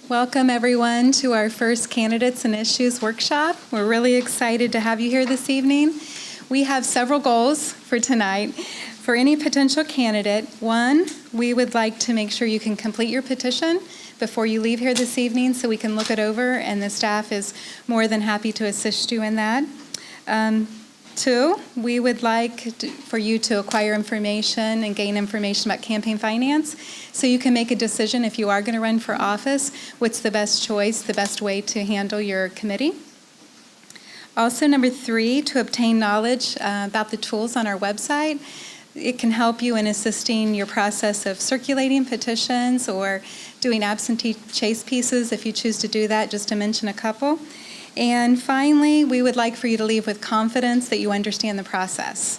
Welcome everyone to our first Candidates and Issues workshop. We're really excited to have you here this evening. We have several goals for tonight. For any potential candidate, one, we would like to make sure you can complete your petition before you leave here this evening so we can look it over, and the staff is more than happy to assist you in that. Two, we would like for you to acquire information and gain information about campaign finance so you can make a decision if you are going to run for office, what's the best choice, the best way to handle your committee. Also, number three, to obtain knowledge about the tools on our website. It can help you in assisting your process of circulating petitions or doing absentee chase pieces if you choose to do that, just to mention a couple. And finally, we would like for you to leave with confidence that you understand the process.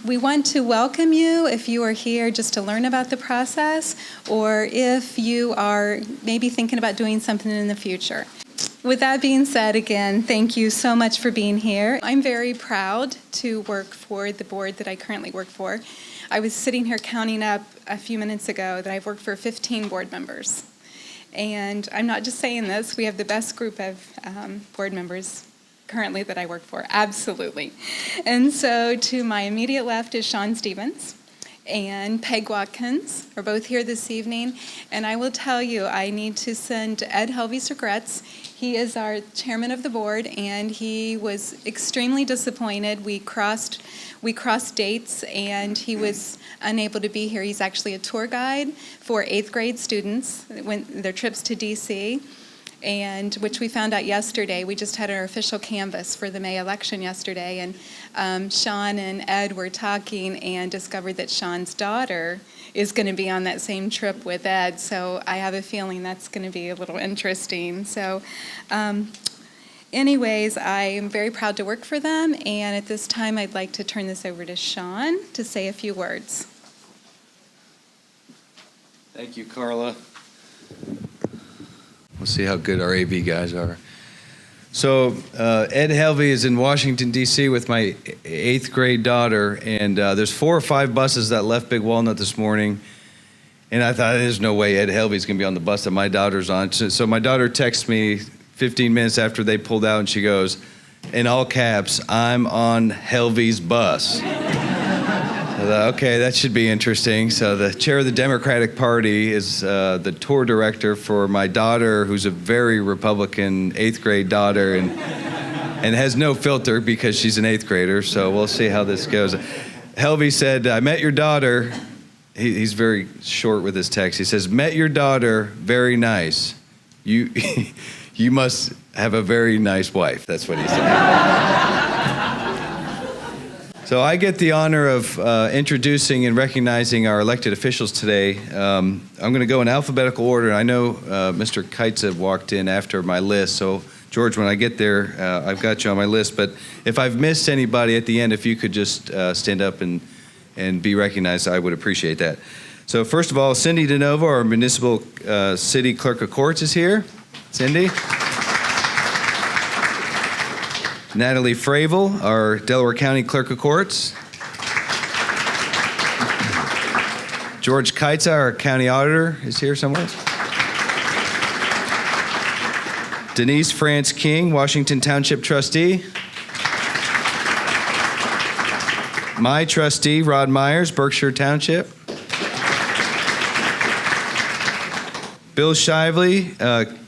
We want to welcome you if you are here just to learn about the process, or if you are maybe thinking about doing something in the future. With that being said, again, thank you so much for being here. I'm very proud to work for the board that I currently work for. I was sitting here counting up a few minutes ago that I've worked for 15 board members. And I'm not just saying this, we have the best group of board members currently that I work for, absolutely. And so to my immediate left is Sean Stevens and Peg Watkins are both here this evening. And I will tell you, I need to send Ed Helvey's regrets. He is our chairman of the board, and he was extremely disappointed. We crossed dates, and he was unable to be here. He's actually a tour guide for 8th grade students when their trips to DC, and which we found out yesterday. We just had our official canvass for the May election yesterday, and Sean and Ed were talking and discovered that Sean's daughter is going to be on that same trip with Ed, so I have a feeling that's going to be a little interesting. So anyways, I am very proud to work for them, and at this time I'd like to turn this over to Sean to say a few words. Thank you, Carla. We'll see how good our AV guys are. So Ed Helvey is in Washington, D.C. with my 8th grade daughter, and there's 4 or 5 buses that left Big Walnut this morning, and I thought, there's no way Ed Helvey's going to be on the bus that my daughter's on. So my daughter texts me 15 minutes after they pulled out, and she goes, in all caps, I'm on Helvey's bus. I thought, okay, that should be interesting. So the chair of the Democratic Party is the tour director for my daughter, who's a very Republican 8th grade daughter, and has no filter because she's an 8th grader. So we'll see how this goes. Helvey said, I met your daughter. He's very short with his text. He says, met your daughter, very nice. You must have a very nice wife. That's what he said. So I get the honor of introducing and recognizing our elected officials today. I'm going to go in alphabetical order. I know Mr. Keitza walked in after my list, so George, when I get there, I've got you on my list. But if I've missed anybody at the end, if you could just stand up and be recognized, I would appreciate that. So first of all, Cindy DeNovo, our municipal city clerk of courts, is here. Cindy. Natalie Fravel, our Delaware County Clerk of Courts. George Keitza, our County Auditor, is here somewhere. Denise France King, Washington Township Trustee. My trustee, Rod Myers, Berkshire Township. Bill Shively,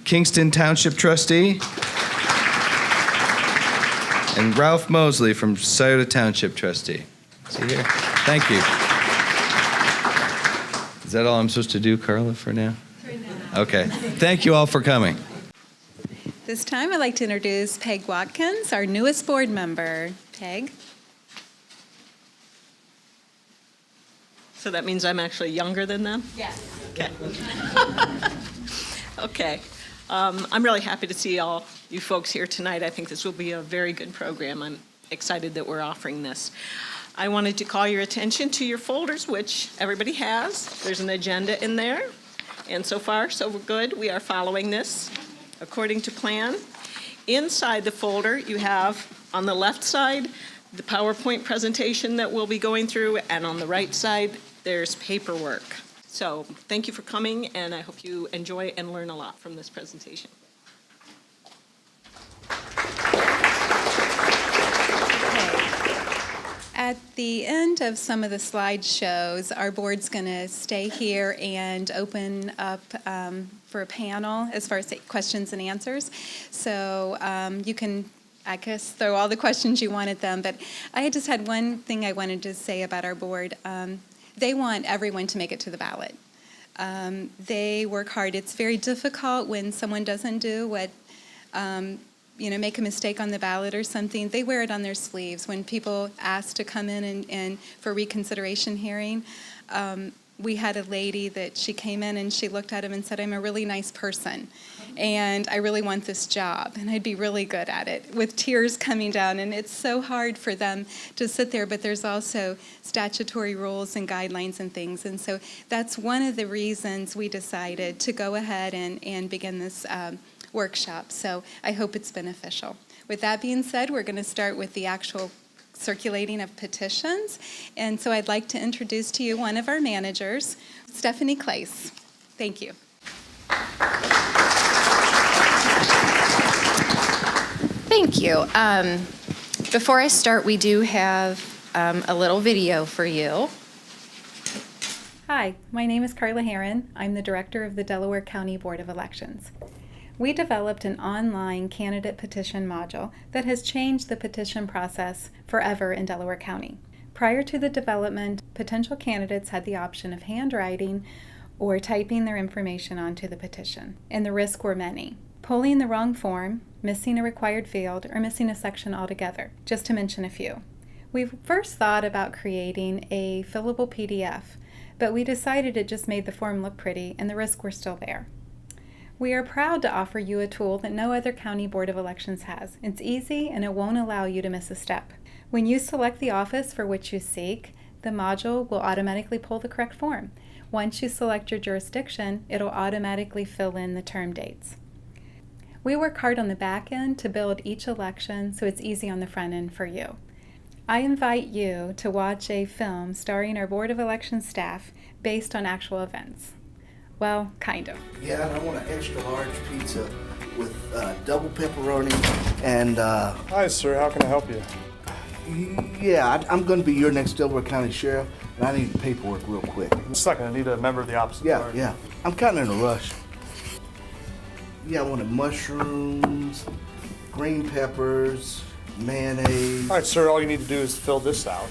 Kingston Township Trustee. And Ralph Mosley from Scioto Township Trustee. Is he here? Thank you. Is that all I'm supposed to do, Carla, for now? For now. Okay. Thank you all for coming. This time I'd like to introduce Peg Watkins, our newest board member. Peg. So that means I'm actually younger than them? Yes. Okay. Okay. I'm really happy to see all you folks here tonight. I think this will be a very good program. I'm excited that we're offering this. I wanted to call your attention to your folders, which everybody has. There's an agenda in there, and so far, so good. We are following this according to plan. Inside the folder, you have, on the left side, the PowerPoint presentation that we'll be going through, and on the right side, there's paperwork. So thank you for coming, and I hope you enjoy and learn a lot from this presentation. At the end of some of the slideshows, our board's going to stay here and open up for a panel as far as questions and answers. So you can, I guess, throw all the questions you want at them. But I just had one thing I wanted to say about our board. They want everyone to make it to the ballot. They work hard. It's very difficult when someone doesn't do what make a mistake on the ballot or something. They wear it on their sleeves. When people ask to come in and for reconsideration hearing, we had a lady that she came in and she looked at him and said, "I'm a really nice person, and I really want this job, and I'd be really good at it," with tears coming down. And it's so hard for them to sit there, but there's also statutory rules and guidelines and things. And so that's one of the reasons we decided to go ahead and begin this workshop. So I hope it's beneficial. With that being said, we're going to start with the actual circulating of petitions. And so I'd like to introduce to you one of our managers, Stephanie Clace. Thank you. Thank you. Before I start, we do have a little video for you. Hi, my name is Carla Herron. I'm the director of the Delaware County Board of Elections. We developed an online candidate petition module that has changed the petition process forever in Delaware County. Prior to the development, potential candidates had the option of handwriting or typing their information onto the petition, and the risks were many. Pulling the wrong form, missing a required field, or missing a section altogether, just to mention a few. We first thought about creating a fillable PDF, but we decided it just made the form look pretty and the risks were still there. We are proud to offer you a tool that no other county board of elections has. It's easy and it won't allow you to miss a step. When you select the office for which you seek, the module will automatically pull the correct form. Once you select your jurisdiction, it'll automatically fill in the term dates. We work hard on the back end to build each election so it's easy on the front end for you. I invite you to watch a film starring our Board of Elections staff based on actual events. Well, kind of. Yeah, and I want an extra large pizza with double pepperoni and Hi, sir. How can I help you? yeah, I'm going to be your next Delaware County Sheriff, and I need paperwork real quick. In a second, I need a member of the opposite Yeah, party. yeah. I'm kind of in a rush. Yeah, I wanted mushrooms, green peppers, mayonnaise. All right, sir. All you need to do is fill this out.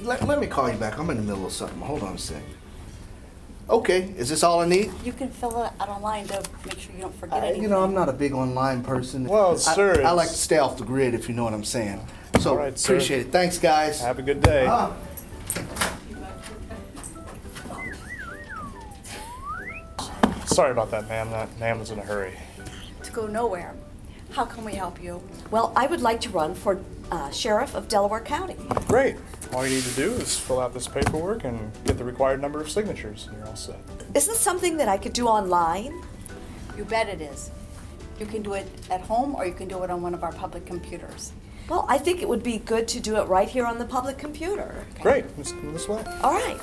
Let me call you back. I'm in the middle of something. Hold on a second. Okay, is this all I need? You can fill it out online to make sure you don't forget anything. I'm not a big online person. Well, sir, I like to it's- stay off the grid, if you know what I'm saying. So, All right, sir. appreciate it. Thanks, guys. Have a good day. Sorry about that, ma'am. That man was in a hurry. To go nowhere. How can we help you? Well, I would like to run for Sheriff of Delaware County. Great. All you need to do is fill out this paperwork and get the required number of signatures, and you're all set. Is this something that I could do online? You bet it is. You can do it at home or you can do it on one of our public computers. Well, I think it would be good to do it right here on the public computer. Great. Let's come this way. All right.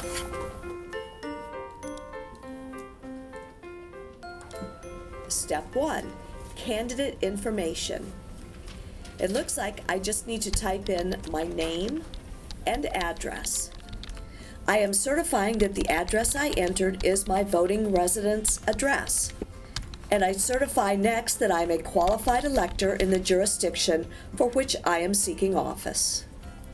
Step 1, candidate information. It looks like I just need to type in my name and address. I am certifying that the address I entered is my voting residence address. And I certify next that I am a qualified elector in the jurisdiction for which I am seeking office.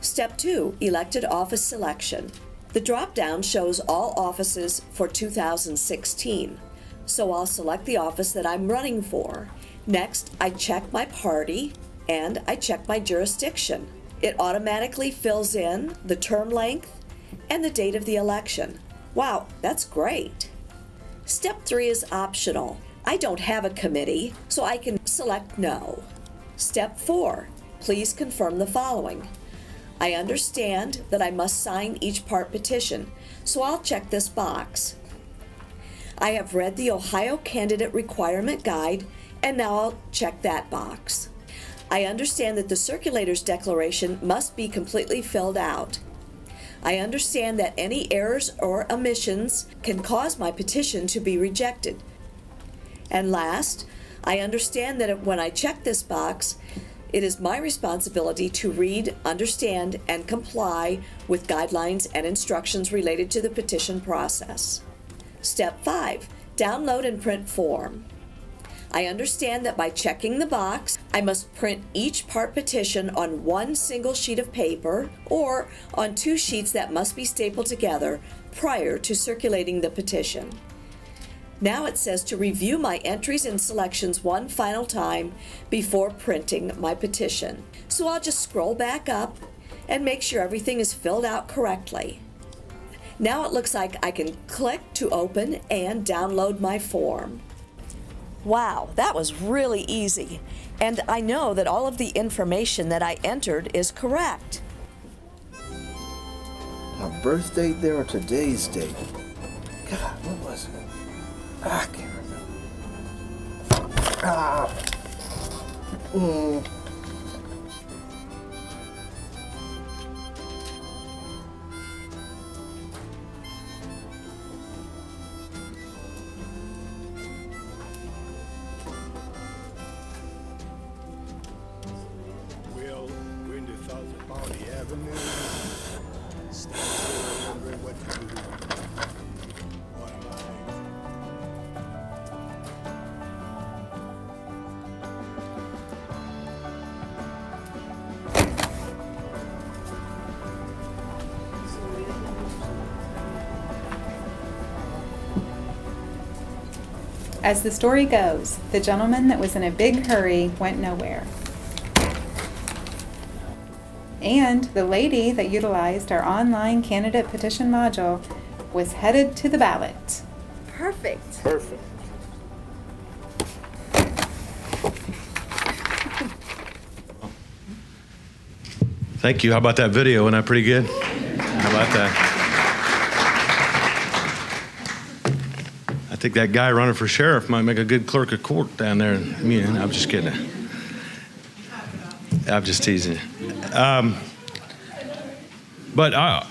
Step 2, elected office selection. The drop-down shows all offices for 2016. So I'll select the office that I'm running for. Next, I check my party and I check my jurisdiction. It automatically fills in the term length and the date of the election. Wow, that's great. Step 3 is optional. I don't have a committee, so I can select no. Step 4, please confirm the following. I understand that I must sign each part petition, so I'll check this box. I have read the Ohio Candidate Requirement Guide, and now I'll check that box. I understand that the circulator's declaration must be completely filled out. I understand that any errors or omissions can cause my petition to be rejected. And last, I understand that when I check this box, it is my responsibility to read, understand, and comply with guidelines and instructions related to the petition process. Step 5, download and print form. I understand that by checking the box, I must print each part petition on one single sheet of paper or on 2 sheets that must be stapled together prior to circulating the petition. Now it says to review my entries and selections one final time before printing my petition. So I'll just scroll back up and make sure everything is filled out correctly. Now it looks like I can click to open and download my form. Wow, that was really easy. And I know that all of the information that I entered is correct. My birth date there or today's date? God, what was it? I can't remember. Well, we're in the Thousand Party Avenue. Still wondering what to do. What am I? As the story goes, the gentleman that was in a big hurry went nowhere. And the lady that utilized our online candidate petition module was headed to the ballot. Perfect. Perfect. Thank you. How about that video? Wasn't that pretty good? How about that? I think that guy running for sheriff might make a good clerk of court down there. I'm just kidding. I'm just teasing. But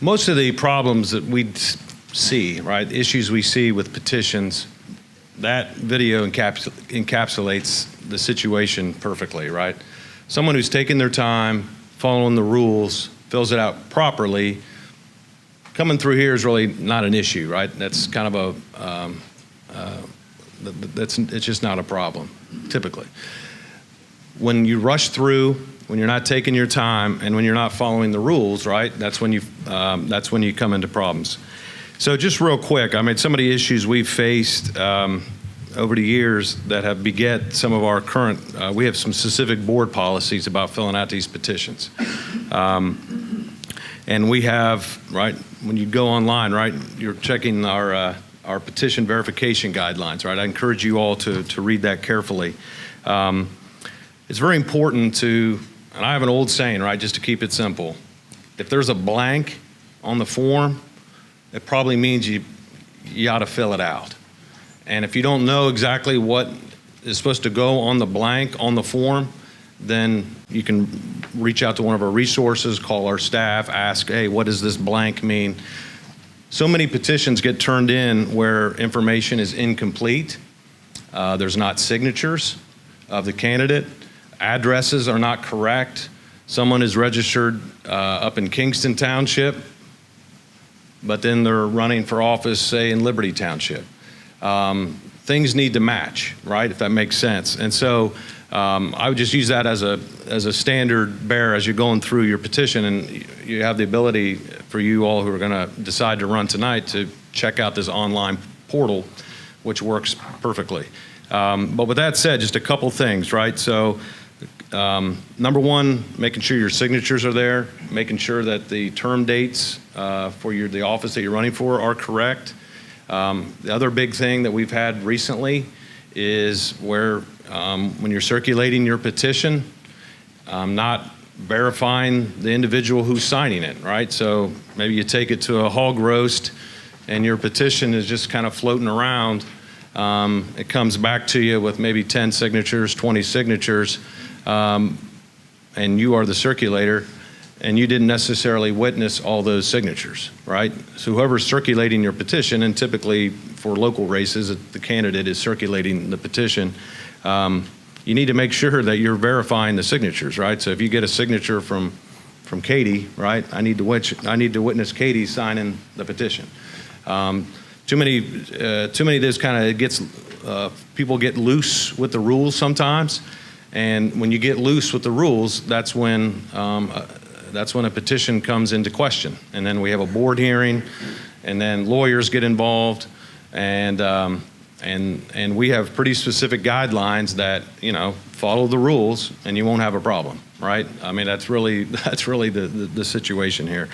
most of the problems that we see, right, issues we see with petitions, that video encapsulates the situation perfectly, right? Someone who's taking their time, following the rules, fills it out properly, coming through here is really not an issue, right? That's kind of it's just not a problem, typically. When you rush through, when you're not taking your time, and when you're not following the rules, right? That's when you come into problems. So just real quick, I mean, some of the issues we've faced over the years that have beget some of our current, we have some specific board policies about filling out these petitions. And we have, right, when you go online, right, you're checking our petition verification guidelines, right? I encourage you all to read that carefully. It's very important to, and I have an old saying, right, just to keep it simple. If there's a blank on the form, it probably means you ought to fill it out. And if you don't know exactly what is supposed to go on the blank on the form, then you can reach out to one of our resources, call our staff, ask, hey, what does this blank mean? So many petitions get turned in where information is incomplete. There's not signatures of the candidate. Addresses are not correct. Someone is registered up in Kingston Township, but then they're running for office, say, in Liberty Township. Things need to match, right, if that makes sense. And so I would just use that as a standard bearer as you're going through your petition, and you have the ability for you all who are going to decide to run tonight to check out this online portal, which works perfectly. But with that said, just a couple things, right? So number one, making sure your signatures are there, making sure that the term dates for the office that you're running for are correct. The other big thing that we've had recently is where when you're circulating your petition, not verifying the individual who's signing it, right? So maybe you take it to a hog roast and your petition is just kind of floating around. It comes back to you with maybe 10 signatures, 20 signatures, and you are the circulator. and you didn't necessarily witness all those signatures, right? So whoever's circulating your petition, and typically for local races, the candidate is circulating the petition, you need to make sure that you're verifying the signatures, right? So if you get a signature from Katie, right, I need to witness Katie signing the petition. Too many of this kind of gets, people get loose with the rules sometimes, and when you get loose with the rules, that's when a petition comes into question, and then we have a board hearing, and then lawyers get involved, and we have pretty specific guidelines that, you know, follow the rules and you won't have a problem, right? I mean, that's really the situation here.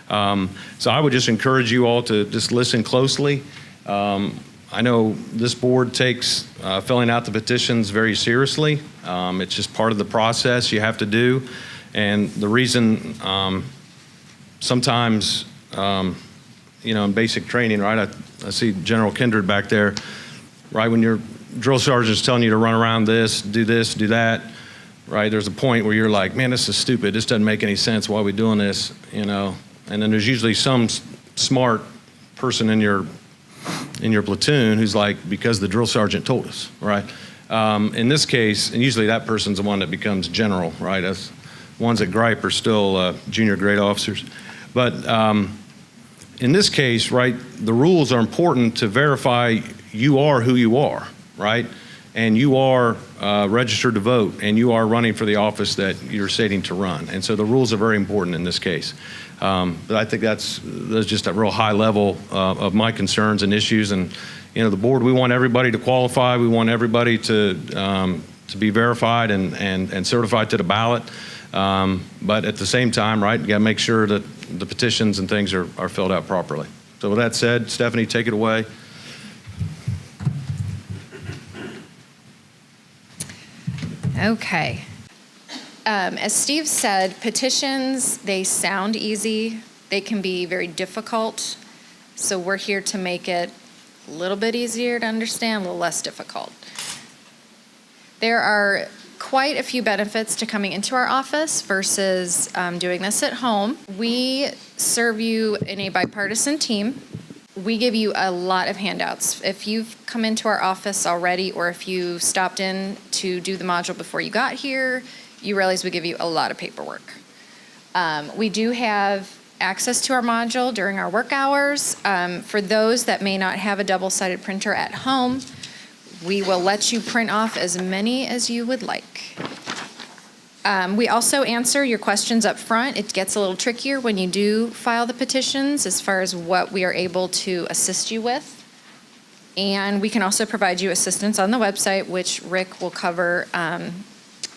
So I would just encourage you all to just listen closely. I know this board takes filling out the petitions very seriously. It's just part of the process you have to do. And the reason sometimes, you know, in basic training, right, I see General Kindred back there, right, when your drill sergeant's telling you to run around this, do that, right, there's a point where you're like, man, this is stupid, this doesn't make any sense, why are we doing this, you know? And then there's usually some smart person in your platoon who's like, because the drill sergeant told us, right? In this case, and usually that person's the one that becomes general, right? As ones that gripe are still junior grade officers. But in this case, right, the rules are important to verify you are who you are, right? And you are registered to vote, and you are running for the office that you're stating to run. And so the rules are very important in this case. But I think that's just a real high level of my concerns and issues. And, you know, the board, we want everybody to qualify. We want everybody to be verified and certified to the ballot. But at the same time, right, you got to make sure that the petitions and things are filled out properly. So with that said, Stephanie, take it away. Okay. As Steve said, petitions, they sound easy. They can be very difficult. So we're here to make it a little bit easier to understand, a little less difficult. There are quite a few benefits to coming into our office versus doing this at home. We serve you in a bipartisan team. We give you a lot of handouts. If you've come into our office already, or if you stopped in to do the module before you got here, you realize we give you a lot of paperwork. We do have access to our module during our work hours. For those that may not have a double-sided printer at home, we will let you print off as many as you would like. We also answer your questions up front. It gets a little trickier when you do file the petitions as far as what we are able to assist you with. And we can also provide you assistance on the website, which Rick will cover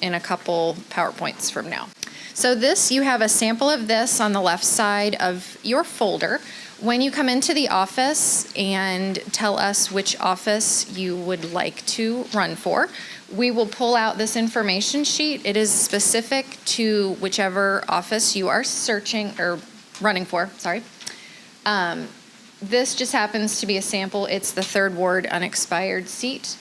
in a couple PowerPoints from now. So you have a sample of this on the left side of your folder. When you come into the office and tell us which office you would like to run for, we will pull out this information sheet. It is specific to whichever office you are searching or running for, sorry. This just happens to be a sample. It's the 3rd Ward unexpired seat,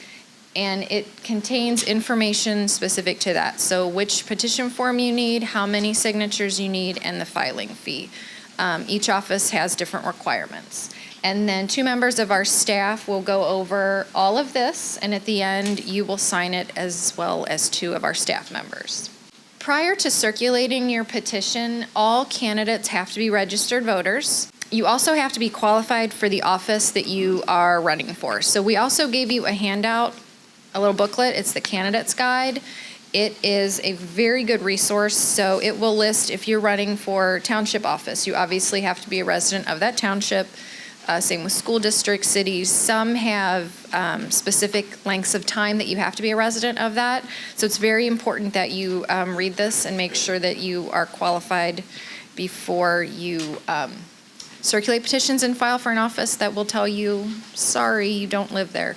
and it contains information specific to that. So which petition form you need, how many signatures you need, and the filing fee. Each office has different requirements. And then 2 members of our staff will go over all of this, and at the end, you will sign it, as well as 2 of our staff members. Prior to circulating your petition, all candidates have to be registered voters. You also have to be qualified for the office that you are running for. So we also gave you a handout, a little booklet. It's the Candidate's Guide. It is a very good resource. So it will list if you're running for township office. You obviously have to be a resident of that township. Same with school districts, cities. Some have specific lengths of time that you have to be a resident of that. So it's very important that you read this and make sure that you are qualified before you circulate petitions and file for an office that will tell you, sorry, you don't live there.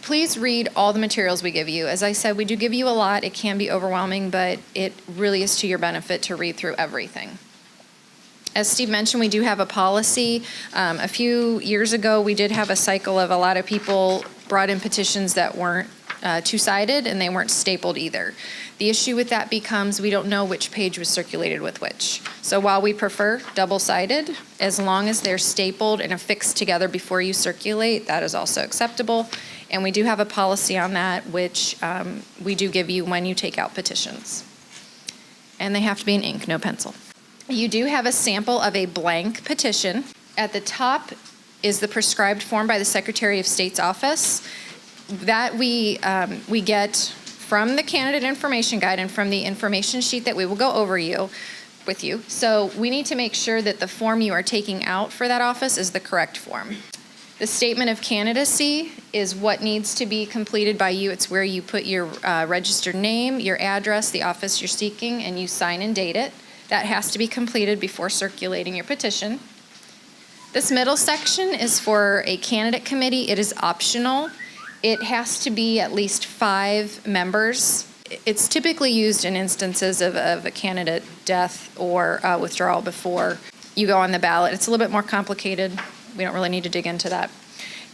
Please read all the materials we give you. As I said, we do give you a lot. It can be overwhelming, but it really is to your benefit to read through everything. As Steve mentioned, we do have a policy. A few years ago, we did have a cycle of a lot of people brought in petitions that weren't two-sided, and they weren't stapled either. The issue with that becomes we don't know which page was circulated with which. So while we prefer double-sided, as long as they're stapled and affixed together before you circulate, that is also acceptable. And we do have a policy on that, which we do give you when you take out petitions. And they have to be in ink, no pencil. You do have a sample of a blank petition. At the top is the prescribed form by the Secretary of State's office. That we get from the candidate information guide and from the information sheet that we will go over with you. So we need to make sure that the form you are taking out for that office is the correct form. The statement of candidacy is what needs to be completed by you. It's where you put your registered name, your address, the office you're seeking, and you sign and date it. That has to be completed before circulating your petition. This middle section is for a candidate committee. It is optional. It has to be at least 5 members. It's typically used in instances of a candidate death or withdrawal before you go on the ballot. It's a little bit more complicated. We don't really need to dig into that.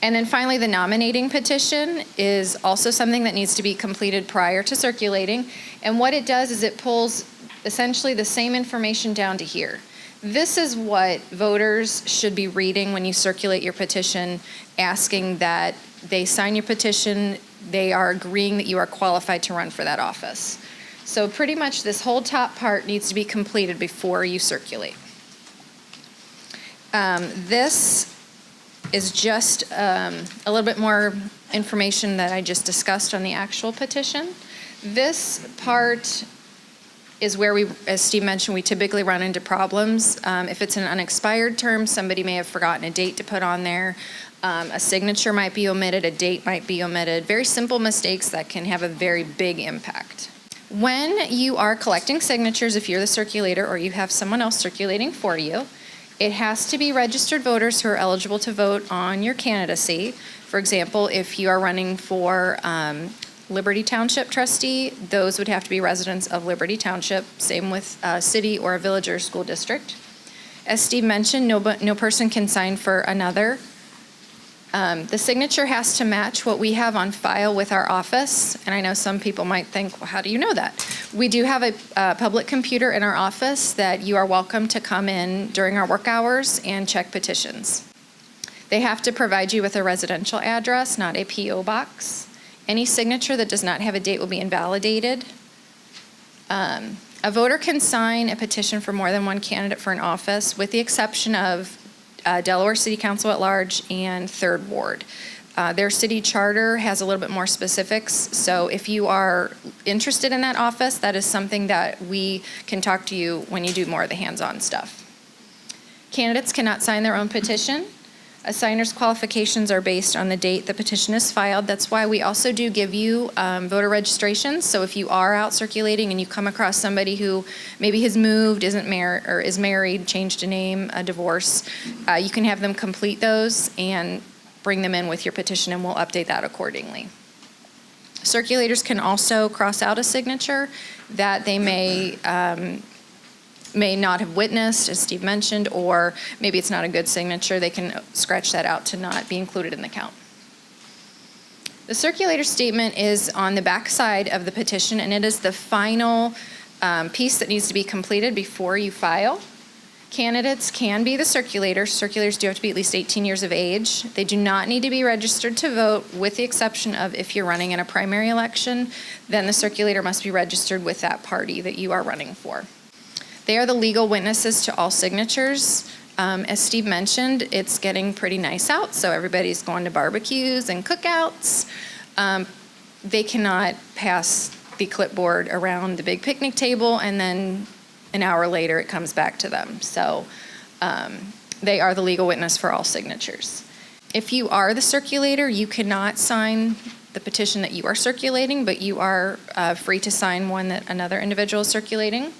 And then finally, the nominating petition is also something that needs to be completed prior to circulating. And what it does is it pulls essentially the same information down to here. This is what voters should be reading when you circulate your petition, asking that they sign your petition, they are agreeing that you are qualified to run for that office. So pretty much this whole top part needs to be completed before you circulate. This is just a little bit more information that I just discussed on the actual petition. This part is where we, as Steve mentioned, we typically run into problems. If it's an unexpired term, somebody may have forgotten a date to put on there. A signature might be omitted, a date might be omitted. Very simple mistakes that can have a very big impact. When you are collecting signatures, if you're the circulator or you have someone else circulating for you, it has to be registered voters who are eligible to vote on your candidacy. For example, if you are running for Liberty Township trustee, those would have to be residents of Liberty Township. Same with city or a village or school district. As Steve mentioned, no person can sign for another. The signature has to match what we have on file with our office. And I know some people might think, well, how do you know that? We do have a public computer in our office that you are welcome to come in during our work hours and check petitions. They have to provide you with a residential address, not a P.O. box. Any signature that does not have a date will be invalidated. A voter can sign a petition for more than one candidate for an office, with the exception of Delaware City Council at Large and 3rd Ward. Their city charter has a little bit more specifics, so if you are interested in that office, that is something that we can talk to you when you do more of the hands-on stuff. Candidates cannot sign their own petition. A signer's qualifications are based on the date the petition is filed. That's why we also do give you voter registrations. So if you are out circulating and you come across somebody who maybe has moved, isn't married, or is married, changed a name, a divorce, you can have them complete those and bring them in with your petition, and we'll update that accordingly. Circulators can also cross out a signature that they may not have witnessed, as Steve mentioned, or maybe it's not a good signature. They can scratch that out to not be included in the count. The circulator statement is on the back side of the petition, and it is the final piece that needs to be completed before you file. Candidates can be the circulator. Circulators do have to be at least 18 years of age. They do not need to be registered to vote, with the exception of if you're running in a primary election, then the circulator must be registered with that party that you are running for. They are the legal witnesses to all signatures. As Steve mentioned, it's getting pretty nice out, so everybody's going to barbecues and cookouts. They cannot pass the clipboard around the big picnic table, and then an hour later it comes back to them. So they are the legal witness for all signatures. If you are the circulator, you cannot sign the petition that you are circulating, but you are free to sign one that another individual is circulating.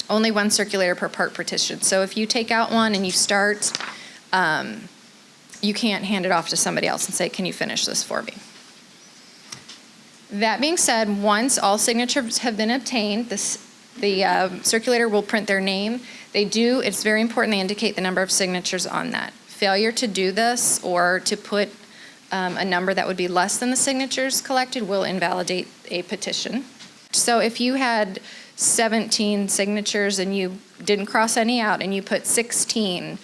Only one circulator per part petition. So if you take out one and you start, you can't hand it off to somebody else and say, can you finish this for me? That being said, once all signatures have been obtained, the circulator will print their name. It's very important they indicate the number of signatures on that. Failure to do this or to put a number that would be less than the signatures collected will invalidate a petition. So if you had 17 signatures and you didn't cross any out and you put 16,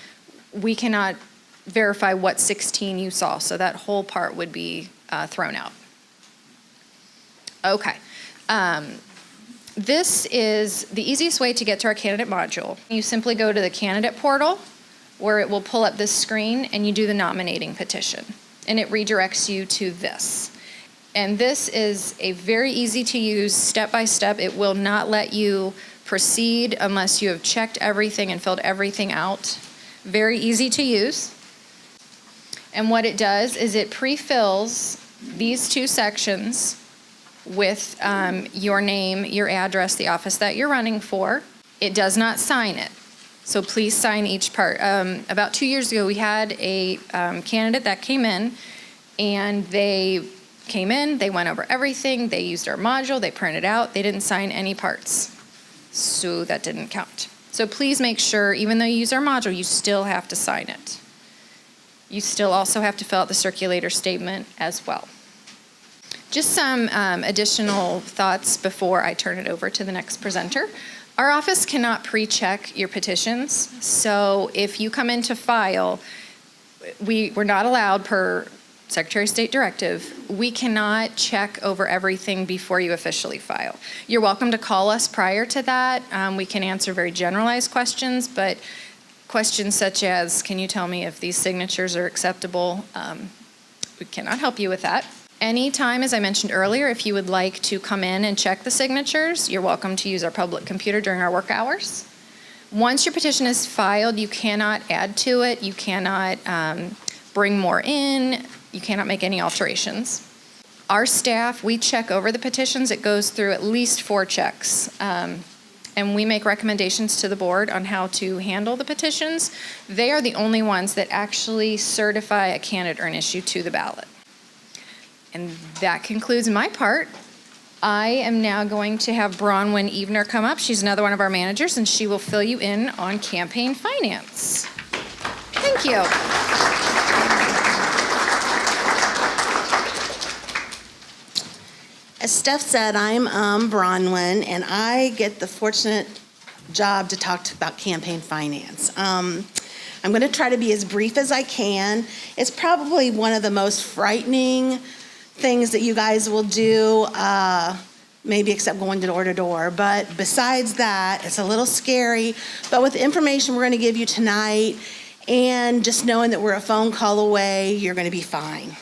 we cannot verify what 16 you saw, so that whole part would be thrown out. Okay. This is the easiest way to get to our candidate module. You simply go to the candidate portal where it will pull up this screen and you do the nominating petition. And it redirects you to this. And this is a very easy to use step-by-step. It will not let you proceed unless you have checked everything and filled everything out. Very easy to use. And what it does is it pre-fills these two sections with your name, your address, the office that you're running for. It does not sign it. So please sign each part. About 2 years ago, we had a candidate that came in, and they went over everything, they used our module, they printed out, they didn't sign any parts. So that didn't count. So please make sure, even though you use our module, you still have to sign it. You still also have to fill out the circulator statement as well. Just some additional thoughts before I turn it over to the next presenter. Our office cannot pre-check your petitions, so if you come in to file, we're not allowed per Secretary of State directive, we cannot check over everything before you officially file. You're welcome to call us prior to that. We can answer very generalized questions, but questions such as, can you tell me if these signatures are acceptable? We cannot help you with that. Anytime, as I mentioned earlier, if you would like to come in and check the signatures, you're welcome to use our public computer during our work hours. Once your petition is filed, you cannot add to it, you cannot bring more in, you cannot make any alterations. Our staff, we check over the petitions. It goes through at least 4 checks. And we make recommendations to the board on how to handle the petitions. They are the only ones that actually certify a candidate or an issue to the ballot. And that concludes my part. I am now going to have Bronwyn Evener come up. She's another one of our managers, and she will fill you in on campaign finance. Thank you. As Steph said, I'm Bronwyn, and I get the fortunate job to talk about campaign finance. I'm going to try to be as brief as I can. It's probably one of the most frightening things that you guys will do, maybe except going door to door. But besides that, it's a little scary. But with the information we're going to give you tonight, and just knowing that we're a phone call away, you're going to be fine.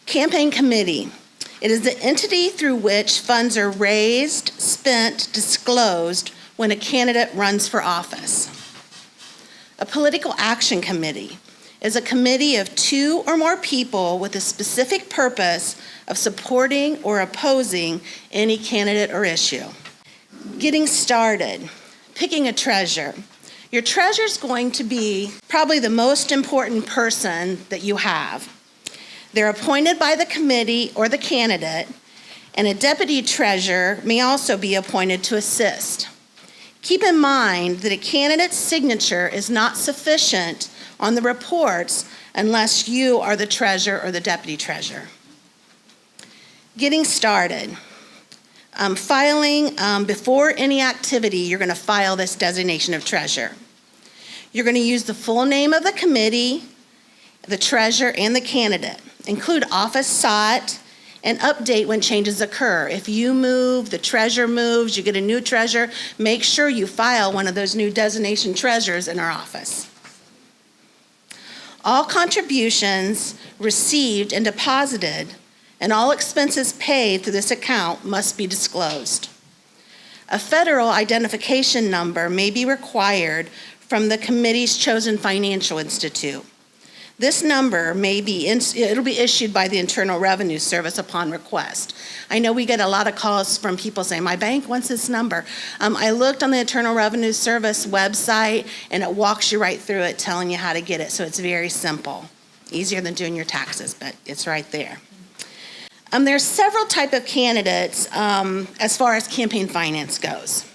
Campaign committee. It is the entity through which funds are raised, spent, disclosed when a candidate runs for office. A political action committee is a committee of 2 or more people with a specific purpose of supporting or opposing any candidate or issue. Getting started, picking a treasurer. Your treasurer is going to be probably the most important person that you have. They're appointed by the committee or the candidate, and a deputy treasurer may also be appointed to assist. Keep in mind that a candidate's signature is not sufficient on the reports unless you are the treasurer or the deputy treasurer. Getting started. Filing, before any activity, you're going to file this designation of treasurer. You're going to use the full name of the committee, the treasurer, and the candidate. Include office sought and update when changes occur. If you move, the treasurer moves, you get a new treasurer, make sure you file one of those new designation treasurers in our office. All contributions received and deposited and all expenses paid through this account must be disclosed. A federal identification number may be required from the committee's chosen financial institute. This number it'll be issued by the Internal Revenue Service upon request. I know we get a lot of calls from people saying, my bank wants this number. I looked on the Internal Revenue Service website, and it walks you right through it, telling you how to get it. So it's very simple. Easier than doing your taxes, but it's right there. There's several types of candidates as far as campaign finance goes.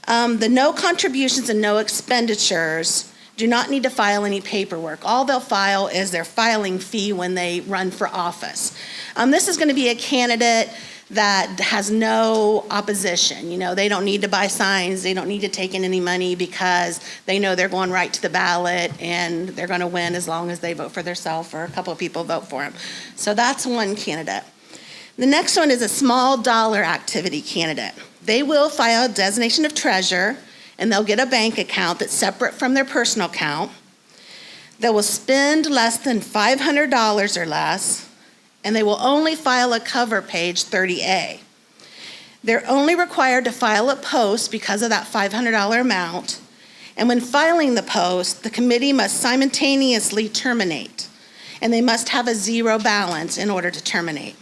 The no contributions and no expenditures do not need to file any paperwork. All they'll file is their filing fee when they run for office. This is going to be a candidate that has no opposition. You know, they don't need to buy signs, they don't need to take in any money because they know they're going right to the ballot and they're going to win as long as they vote for themselves or a couple of people vote for them. So that's one candidate. The next one is a small dollar activity candidate. They will file a designation of treasurer and they'll get a bank account that's separate from their personal account. They will spend less than $500 or less, and they will only file a cover page 30A. They're only required to file a post because of that $500 amount, and when filing the post, the committee must simultaneously terminate, and they must have a zero balance in order to terminate.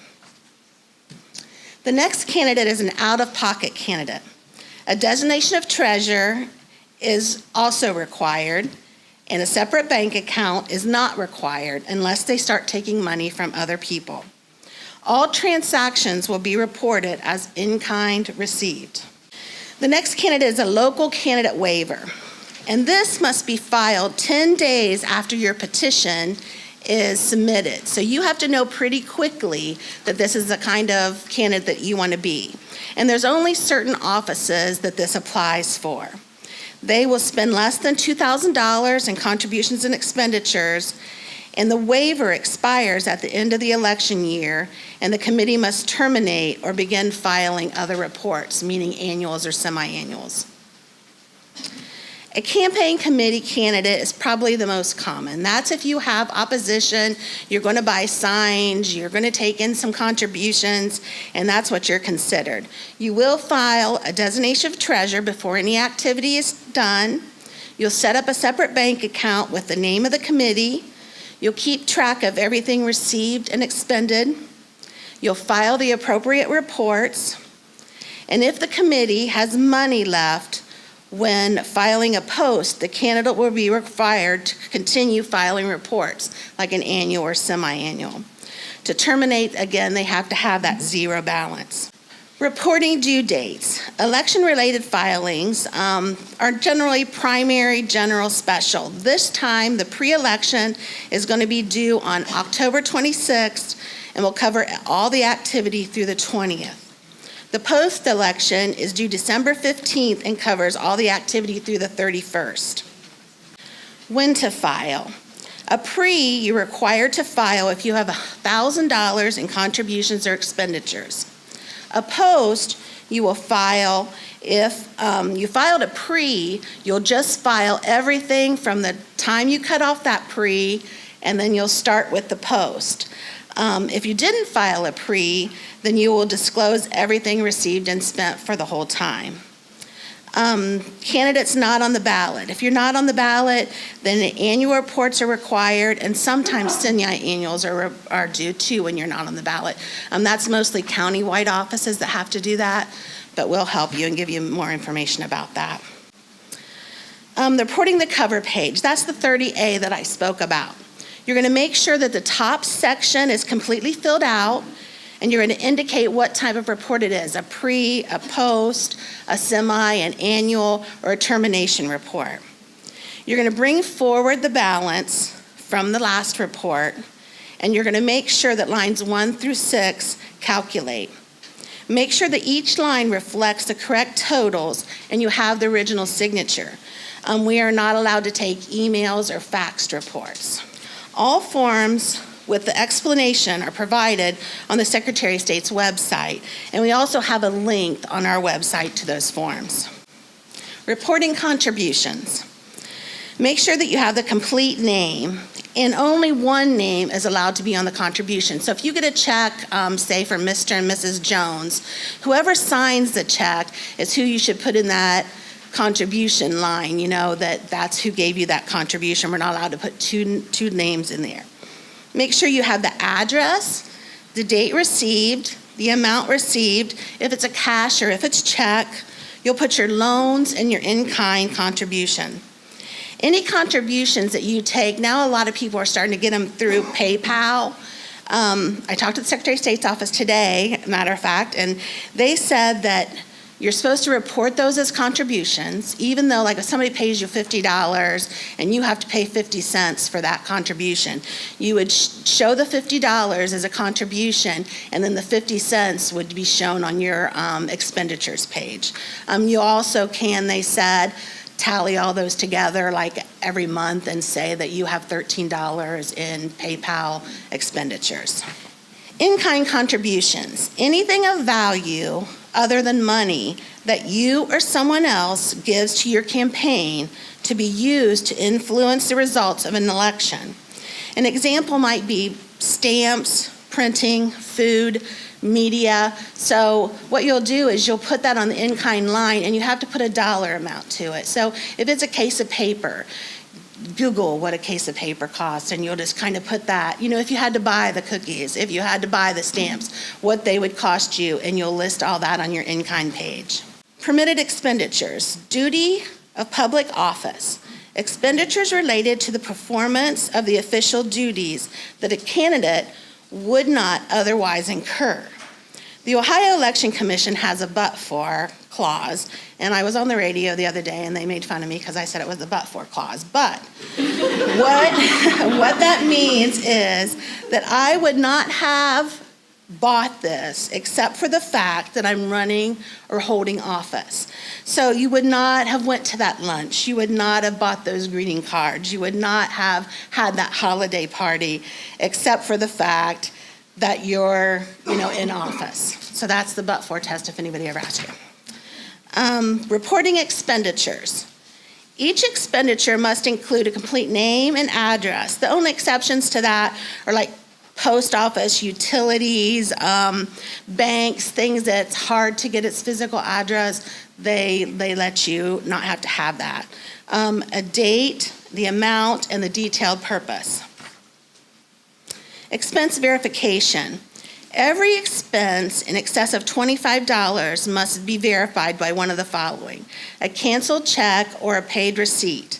The next candidate is an out-of-pocket candidate. A designation of treasurer is also required, and a separate bank account is not required unless they start taking money from other people. All transactions will be reported as in-kind received. The next candidate is a local candidate waiver, and this must be filed 10 days after your petition is submitted. So you have to know pretty quickly that this is the kind of candidate that you want to be. And there's only certain offices that this applies for. They will spend less than $2,000 in contributions and expenditures, and the waiver expires at the end of the election year, and the committee must terminate or begin filing other reports, meaning annuals or semi-annuals. A campaign committee candidate is probably the most common. That's if you have opposition, you're going to buy signs, you're going to take in some contributions, and that's what you're considered. You will file a designation of treasurer before any activity is done. You'll set up a separate bank account with the name of the committee. You'll keep track of everything received and expended. You'll file the appropriate reports. And if the committee has money left, when filing a post, the candidate will be required to continue filing reports, like an annual or semi-annual. To terminate, again, they have to have that zero balance. Reporting due dates. Election-related filings are generally primary, general, special. This time, the pre-election is going to be due on October 26th and will cover all the activity through the 20th. The post-election is due December 15th and covers all the activity through the 31st. When to file. A pre, you're required to file if you have $1,000 in contributions or expenditures. A post, you will file if you filed a pre, you'll just file everything from the time you cut off that pre, and then you'll start with the post. If you didn't file a pre, then you will disclose everything received and spent for the whole time. Candidates not on the ballot. If you're not on the ballot, then the annual reports are required, and sometimes semi-annuals are due too when you're not on the ballot. That's mostly county-wide offices that have to do that, but we'll help you and give you more information about that. Reporting the cover page. That's the 30A that I spoke about. You're going to make sure that the top section is completely filled out, and you're going to indicate what type of report it is, a pre, a post, a semi, an annual, or a termination report. You're going to bring forward the balance from the last report, and you're going to make sure that lines 1 through 6 calculate. Make sure that each line reflects the correct totals, and you have the original signature. We are not allowed to take emails or faxed reports. All forms with the explanation are provided on the Secretary of State's website, and we also have a link on our website to those forms. Reporting contributions. Make sure that you have the complete name, and only one name is allowed to be on the contribution. So if you get a check, say for Mr. and Mrs. Jones, whoever signs the check is who you should put in that contribution line, that's who gave you that contribution. We're not allowed to put two names in there. Make sure you have the address, the date received, the amount received. If it's a cash or if it's check, you'll put your loans and your in-kind contribution. Any contributions that you take, now a lot of people are starting to get them through PayPal. I talked to the Secretary of State's office today, matter of fact, and they said that You're supposed to report those as contributions, even though, like, if somebody pays you $50 and you have to pay 50 cents for that contribution, you would show the $50 as a contribution, and then the 50 cents would be shown on your expenditures page. You also can, they said, tally all those together like every month and say that you have $13 in PayPal expenditures. In-kind contributions, anything of value other than money that you or someone else gives to your campaign to be used to influence the results of an election. An example might be stamps, printing, food, media. So what you'll do is you'll put that on the in-kind line, and you have to put a dollar amount to it. So if it's a case of paper, Google what a case of paper costs, and you'll just kind of put that, if you had to buy the cookies, if you had to buy the stamps, what they would cost you, and you'll list all that on your in-kind page. Permitted expenditures, duty of public office, expenditures related to the performance of the official duties that a candidate would not otherwise incur. The Ohio Election Commission has a but-for clause, and I was on the radio the other day and they made fun of me because I said it was the but-for clause. But what that means is that I would not have bought this except for the fact that I'm running or holding office. So you would not have went to that lunch. You would not have bought those greeting cards. You would not have had that holiday party except for the fact that you're, in office. So that's the but-for test if anybody ever asks you. Reporting expenditures. Each expenditure must include a complete name and address. The only exceptions to that are like post office, utilities, banks, things that's hard to get its physical address. They let you not have to have that. A date, the amount, and the detailed purpose. Expense verification. Every expense in excess of $25 must be verified by one of the following: a canceled check or a paid receipt.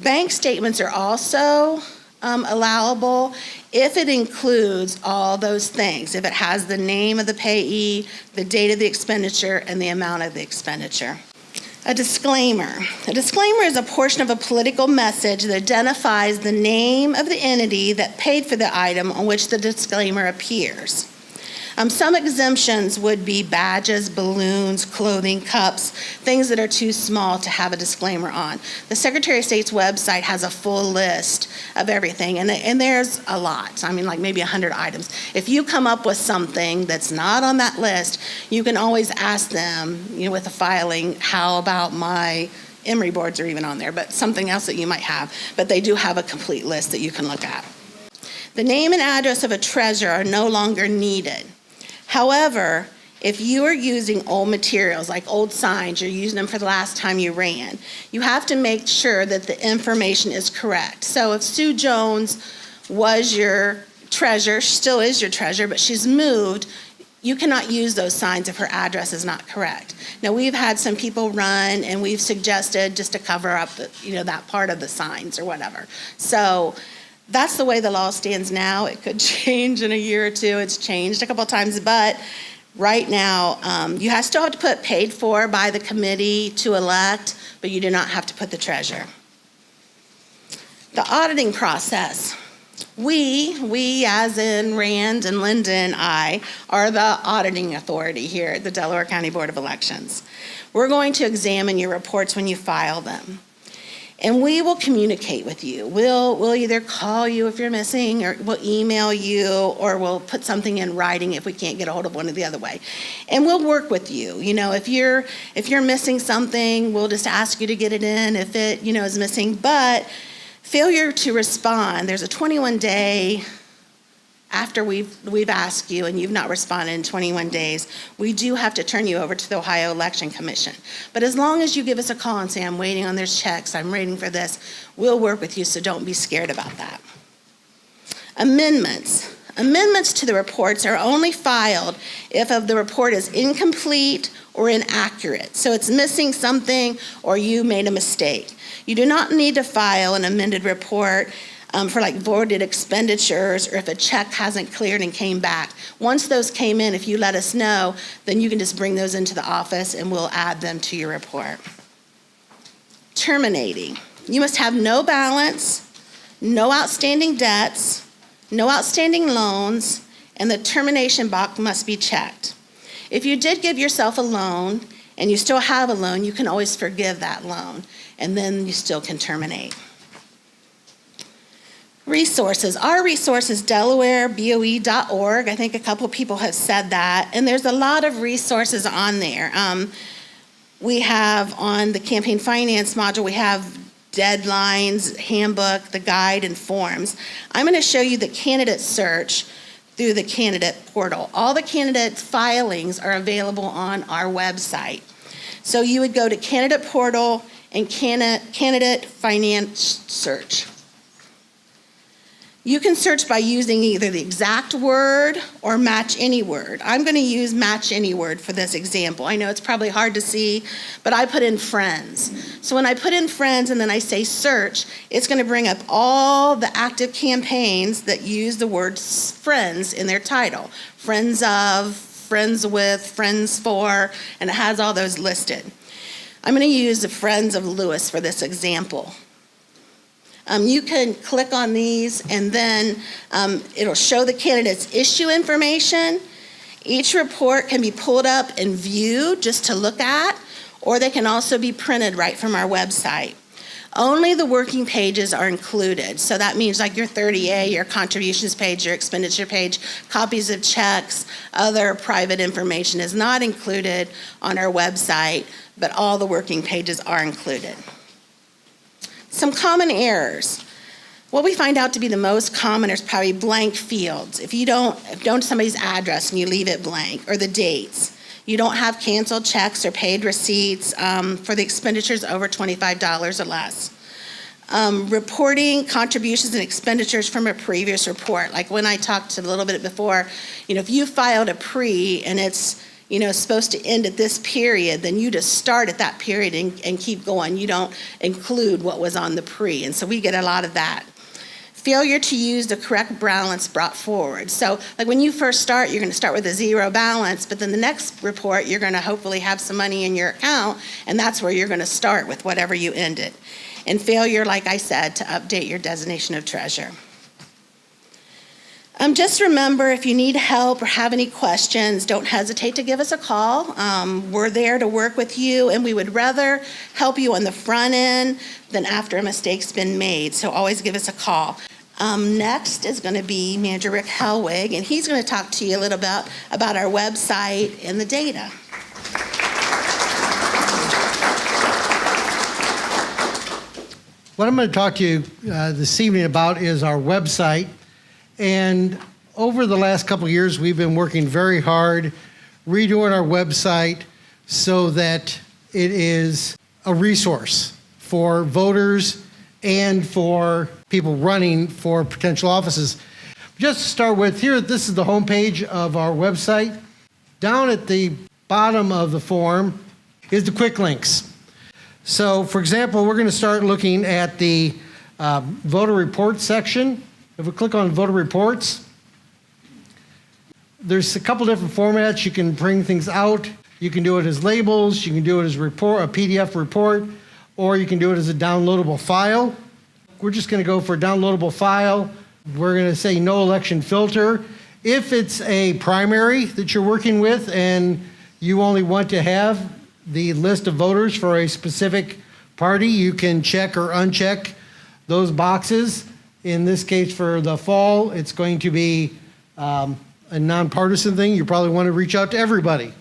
Bank statements are also allowable if it includes all those things, if it has the name of the payee, the date of the expenditure, and the amount of the expenditure. A disclaimer. A disclaimer is a portion of a political message that identifies the name of the entity that paid for the item on which the disclaimer appears. Some exemptions would be badges, balloons, clothing, cups, things that are too small to have a disclaimer on. The Secretary of State's website has a full list of everything, and there's a lot. Like maybe 100 items. If you come up with something that's not on that list, you can always ask them, with the filing, how about my emery boards are even on there, but something else that you might have. But they do have a complete list that you can look at. The name and address of a treasurer are no longer needed. However, if you are using old materials, like old signs, you're using them for the last time you ran, you have to make sure that the information is correct. So if Sue Jones was your treasurer, she still is your treasurer, but she's moved, you cannot use those signs if her address is not correct. Now, we've had some people run, and we've suggested just to cover up that part of the signs or whatever. So that's the way the law stands now. It could change in a year or two. It's changed a couple of times, but right now, you still have to put paid for by the committee to elect, but you do not have to put the treasurer. The auditing process. We as in Rand and Linda and I, are the auditing authority here at the Delaware County Board of Elections. We're going to examine your reports when you file them. And we will communicate with you. We'll either call you if you're missing, or we'll email you, or we'll put something in writing if we can't get a hold of one or the other way. And we'll work with you. If you're missing something, we'll just ask you to get it in if it is missing. But failure to respond, there's a 21-day after we've asked you and you've not responded in 21 days, we do have to turn you over to the Ohio Election Commission. But as long as you give us a call and say, I'm waiting on those checks, I'm waiting for this, we'll work with you, so don't be scared about that. Amendments. Amendments to the reports are only filed if the report is incomplete or inaccurate. So it's missing something or you made a mistake. You do not need to file an amended report for like voided expenditures, or if a check hasn't cleared and came back. Once those came in, if you let us know, then you can just bring those into the office and we'll add them to your report. Terminating. You must have no balance, no outstanding debts, no outstanding loans, and the termination box must be checked. If you did give yourself a loan and you still have a loan, you can always forgive that loan, and then you still can terminate. Resources. Our resource is DelawareBOE.org. I think a couple of people have said that, and there's a lot of resources on there. We have on the campaign finance module, we have deadlines, handbook, the guide, and forms. I'm going to show you the candidate search through the candidate portal. All the candidate filings are available on our website. So you would go to candidate portal and candidate finance search. You can search by using either the exact word or match any word. I'm going to use match any word for this example. I know it's probably hard to see, but I put in friends. So when I put in friends and then I say search, it's going to bring up all the active campaigns that use the word friends in their title. Friends of, friends with, friends for, and it has all those listed. I'm going to use the Friends of Lewis for this example. You can click on these and then it'll show the candidate's issue information. Each report can be pulled up and viewed just to look at, or they can also be printed right from our website. Only the working pages are included. So that means like your 30A, your contributions page, your expenditure page, copies of checks, other private information is not included on our website, but all the working pages are included. Some common errors. What we find out to be the most common is probably blank fields. If you don't somebody's address and you leave it blank, or the dates. You don't have canceled checks or paid receipts for the expenditures over $25 or less. Reporting contributions and expenditures from a previous report. Like when I talked a little bit before, if you filed a pre and it's supposed to end at this period, then you just start at that period and keep going. You don't include what was on the pre. And so we get a lot of that. Failure to use the correct balance brought forward. So like when you first start, you're going to start with a zero balance, but then the next report, you're going to hopefully have some money in your account, and that's where you're going to start with whatever you ended. And failure, like I said, to update your designation of treasurer. Just remember, if you need help or have any questions, don't hesitate to give us a call. We're there to work with you, and we would rather help you on the front end than after a mistake's been made, so always give us a call. Next is going to be Manager Rick Hellwig, and he's going to talk to you a little bit about our website and the data. What I'm going to talk to you this evening about is our website. And over the last couple of years, we've been working very hard redoing our website so that it is a resource for voters and for people running for potential offices. Just to start with, here, this is the homepage of our website. Down at the bottom of the form is the quick links. So, for example, we're going to start looking at the voter report section. If we click on voter reports, there's a couple different formats. You can bring things out. You can do it as labels. You can do it as a PDF report, or you can do it as a downloadable file. We're just going to go for a downloadable file. We're going to say no election filter. If it's a primary that you're working with and you only want to have the list of voters for a specific party, you can check or uncheck those boxes. In this case, for the fall, it's going to be a nonpartisan thing. You probably want to reach out to everybody.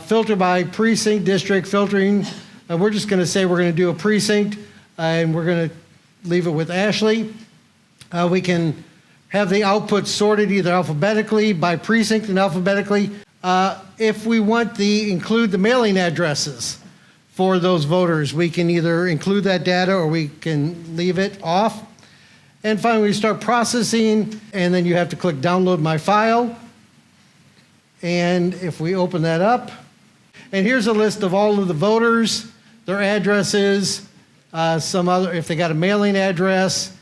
Filter by precinct, district, filtering. We're just going to say we're going to do a precinct, and we're going to leave it with Ashley. We can have the output sorted either alphabetically, by precinct and alphabetically. If we want to include the mailing addresses for those voters, we can either include that data or we can leave it off. And finally, we start processing, and then you have to click download my file. And if we open that up, and here's a list of all of the voters, their addresses, some other, if they got a mailing address.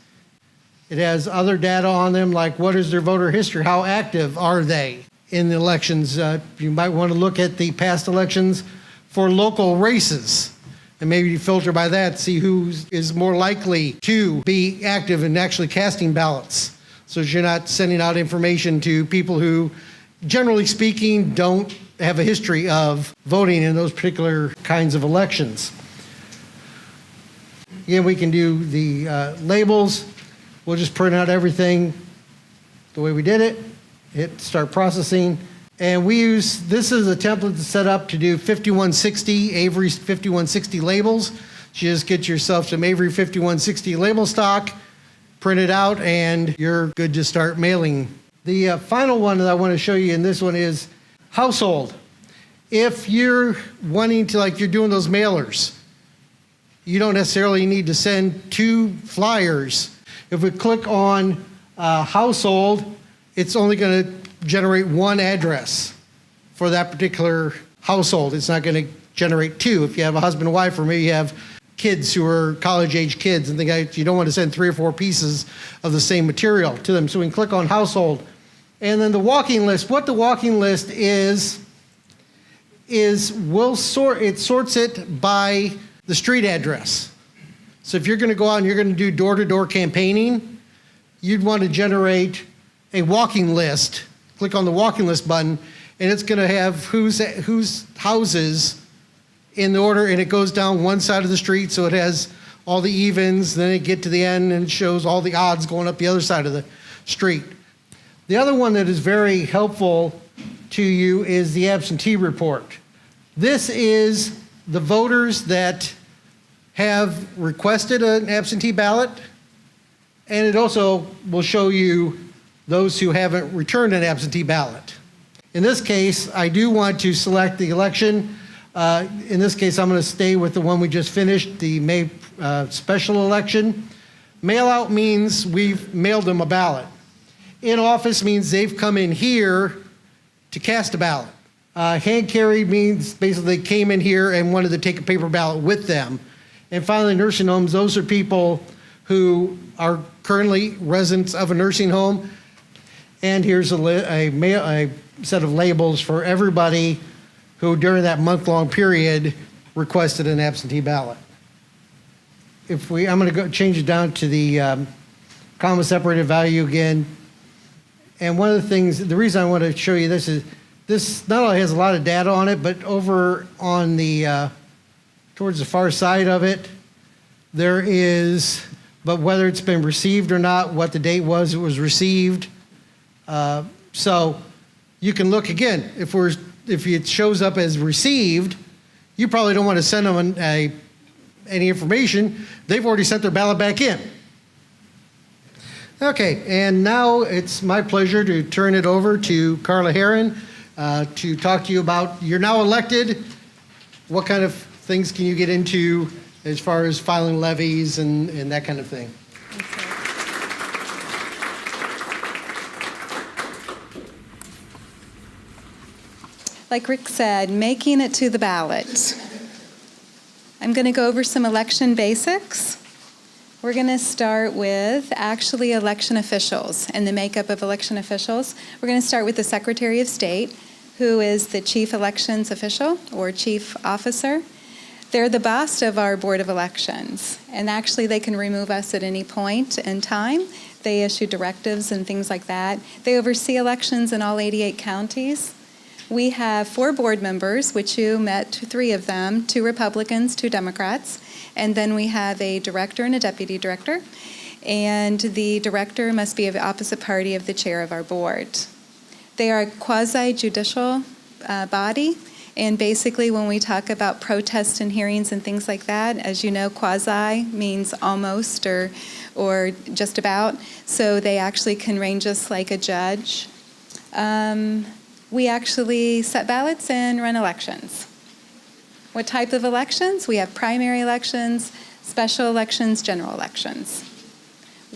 It has other data on them, like what is their voter history? How active are they in the elections? You might want to look at the past elections for local races. And maybe you filter by that, see who is more likely to be active in actually casting ballots. So you're not sending out information to people who, generally speaking, don't have a history of voting in those particular kinds of elections. Again, we can do the labels. We'll just print out everything the way we did it, hit start processing. And we use, this is a template that's set up to do 5160, Avery 5160 labels. You just get yourself some Avery 5160 label stock, print it out, and you're good to start mailing. The final one that I want to show you in this one is household. If you're wanting to, like you're doing those mailers, you don't necessarily need to send 2 flyers. If we click on household, it's only going to generate 1 address for that particular household. It's not going to generate 2. If you have a husband and wife, or maybe you have kids who are college-age kids and you don't want to send 3 or 4 pieces of the same material to them. So we can click on household. And then the walking list, what the walking list is it sorts it by the street address. So if you're going to go out and you're going to do door-to-door campaigning, you'd want to generate a walking list. Click on the walking list button, and it's going to have whose houses in the order, and it goes down one side of the street, so it has all the evens, then it get to the end and it shows all the odds going up the other side of the street. The other one that is very helpful to you is the absentee report. This is the voters that have requested an absentee ballot, and it also will show you those who haven't returned an absentee ballot. In this case, I do want to select the election. In this case, I'm going to stay with the one we just finished, the May special election. Mail out means we've mailed them a ballot. In office means they've come in here to cast a ballot. Hand carried means basically they came in here and wanted to take a paper ballot with them. And finally, nursing homes, those are people who are currently residents of a nursing home. And here's a set of labels for everybody who during that month-long period requested an absentee ballot. I'm going to go change it down to the comma separated value again. And one of the things, the reason I want to show you this is, this not only has a lot of data on it, but over on the, towards the far side of it, there is, but whether it's been received or not, what the date was it was received. So you can look again, if it shows up as received, you probably don't want to send them any information. They've already sent their ballot back in. Okay, and now it's my pleasure to turn it over to Carla Herron to talk to you about, you're now elected, what kind of things can you get into as far as filing levies and that kind of thing. Like Rick said, making it to the ballot. I'm going to go over some election basics. We're going to start with actually election officials and the makeup of election officials. We're going to start with the Secretary of State, who is the chief elections official or chief officer. They're the boss of our Board of Elections, and actually they can remove us at any point in time. They issue directives and things like that. They oversee elections in all 88 counties. We have 4 board members, which you met 3 of them, 2 Republicans, 2 Democrats, and then we have a director and a deputy director, and the director must be of the opposite party of the chair of our board. They are a quasi-judicial body, and basically when we talk about protests and hearings and things like that, as you know, quasi means almost or just about, so they actually can range us like a judge. We actually set ballots and run elections. What type of elections? We have primary elections, special elections, general elections.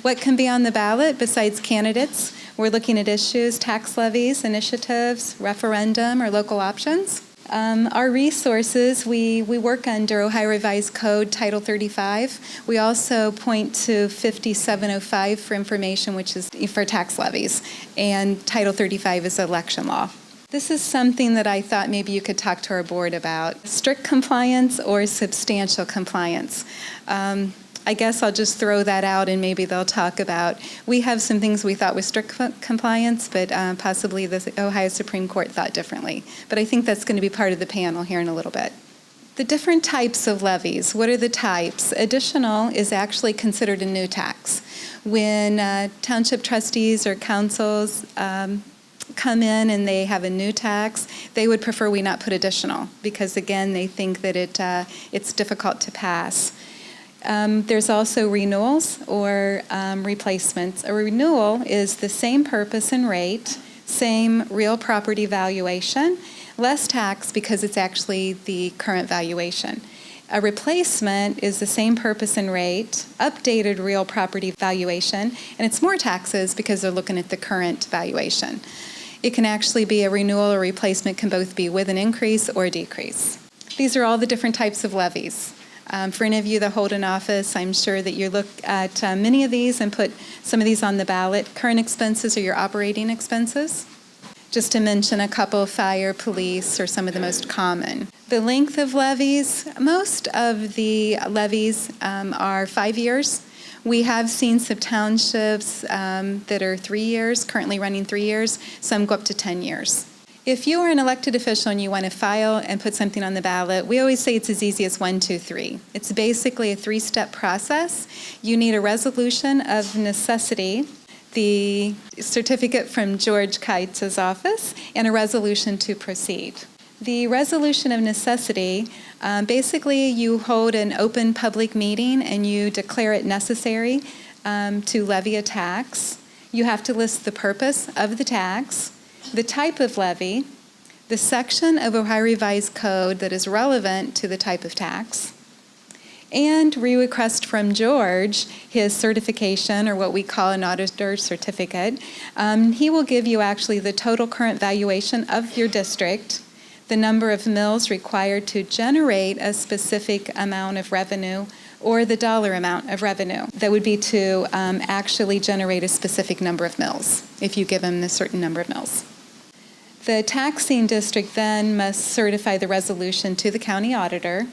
What can be on the ballot besides candidates? We're looking at issues, tax levies, initiatives, referendum, or local options. Our resources, we work under Ohio Revised Code Title 35. We also point to 5705 for information, which is for tax levies, and Title 35 is election law. This is something that I thought maybe you could talk to our board about. Strict compliance or substantial compliance. I guess I'll just throw that out and maybe they'll talk about, we have some things we thought was strict compliance, but possibly the Ohio Supreme Court thought differently. But I think that's going to be part of the panel here in a little bit. The different types of levies, what are the types? Additional is actually considered a new tax. When township trustees or councils come in and they have a new tax, they would prefer we not put additional because, again, they think that it's difficult to pass. There's also renewals or replacements. A renewal is the same purpose and rate, same real property valuation, less tax because it's actually the current valuation. A replacement is the same purpose and rate, updated real property valuation, and it's more taxes because they're looking at the current valuation. It can actually be a renewal or replacement, can both be with an increase or a decrease. These are all the different types of levies. For any of you that hold an office, I'm sure that you look at many of these and put some of these on the ballot. Current expenses are your operating expenses. Just to mention a couple, fire, police, are some of the most common. The length of levies, most of the levies are 5 years. We have seen some townships that are 3 years, currently running 3 years. Some go up to 10 years. If you are an elected official and you want to file and put something on the ballot, we always say it's as easy as 1, 2, 3. It's basically a 3-step process. You need a resolution of necessity, the certificate from George Keitz's office, and a resolution to proceed. The resolution of necessity, basically you hold an open public meeting and you declare it necessary to levy a tax. You have to list the purpose of the tax, the type of levy, the section of Ohio Revised Code that is relevant to the type of tax, and we request from George his certification, or what we call an auditor certificate. He will give you actually the total current valuation of your district, the number of mills required to generate a specific amount of revenue, or the dollar amount of revenue that would be to actually generate a specific number of mills, if you give them a certain number of mills. The taxing district then must certify the resolution to the county auditor.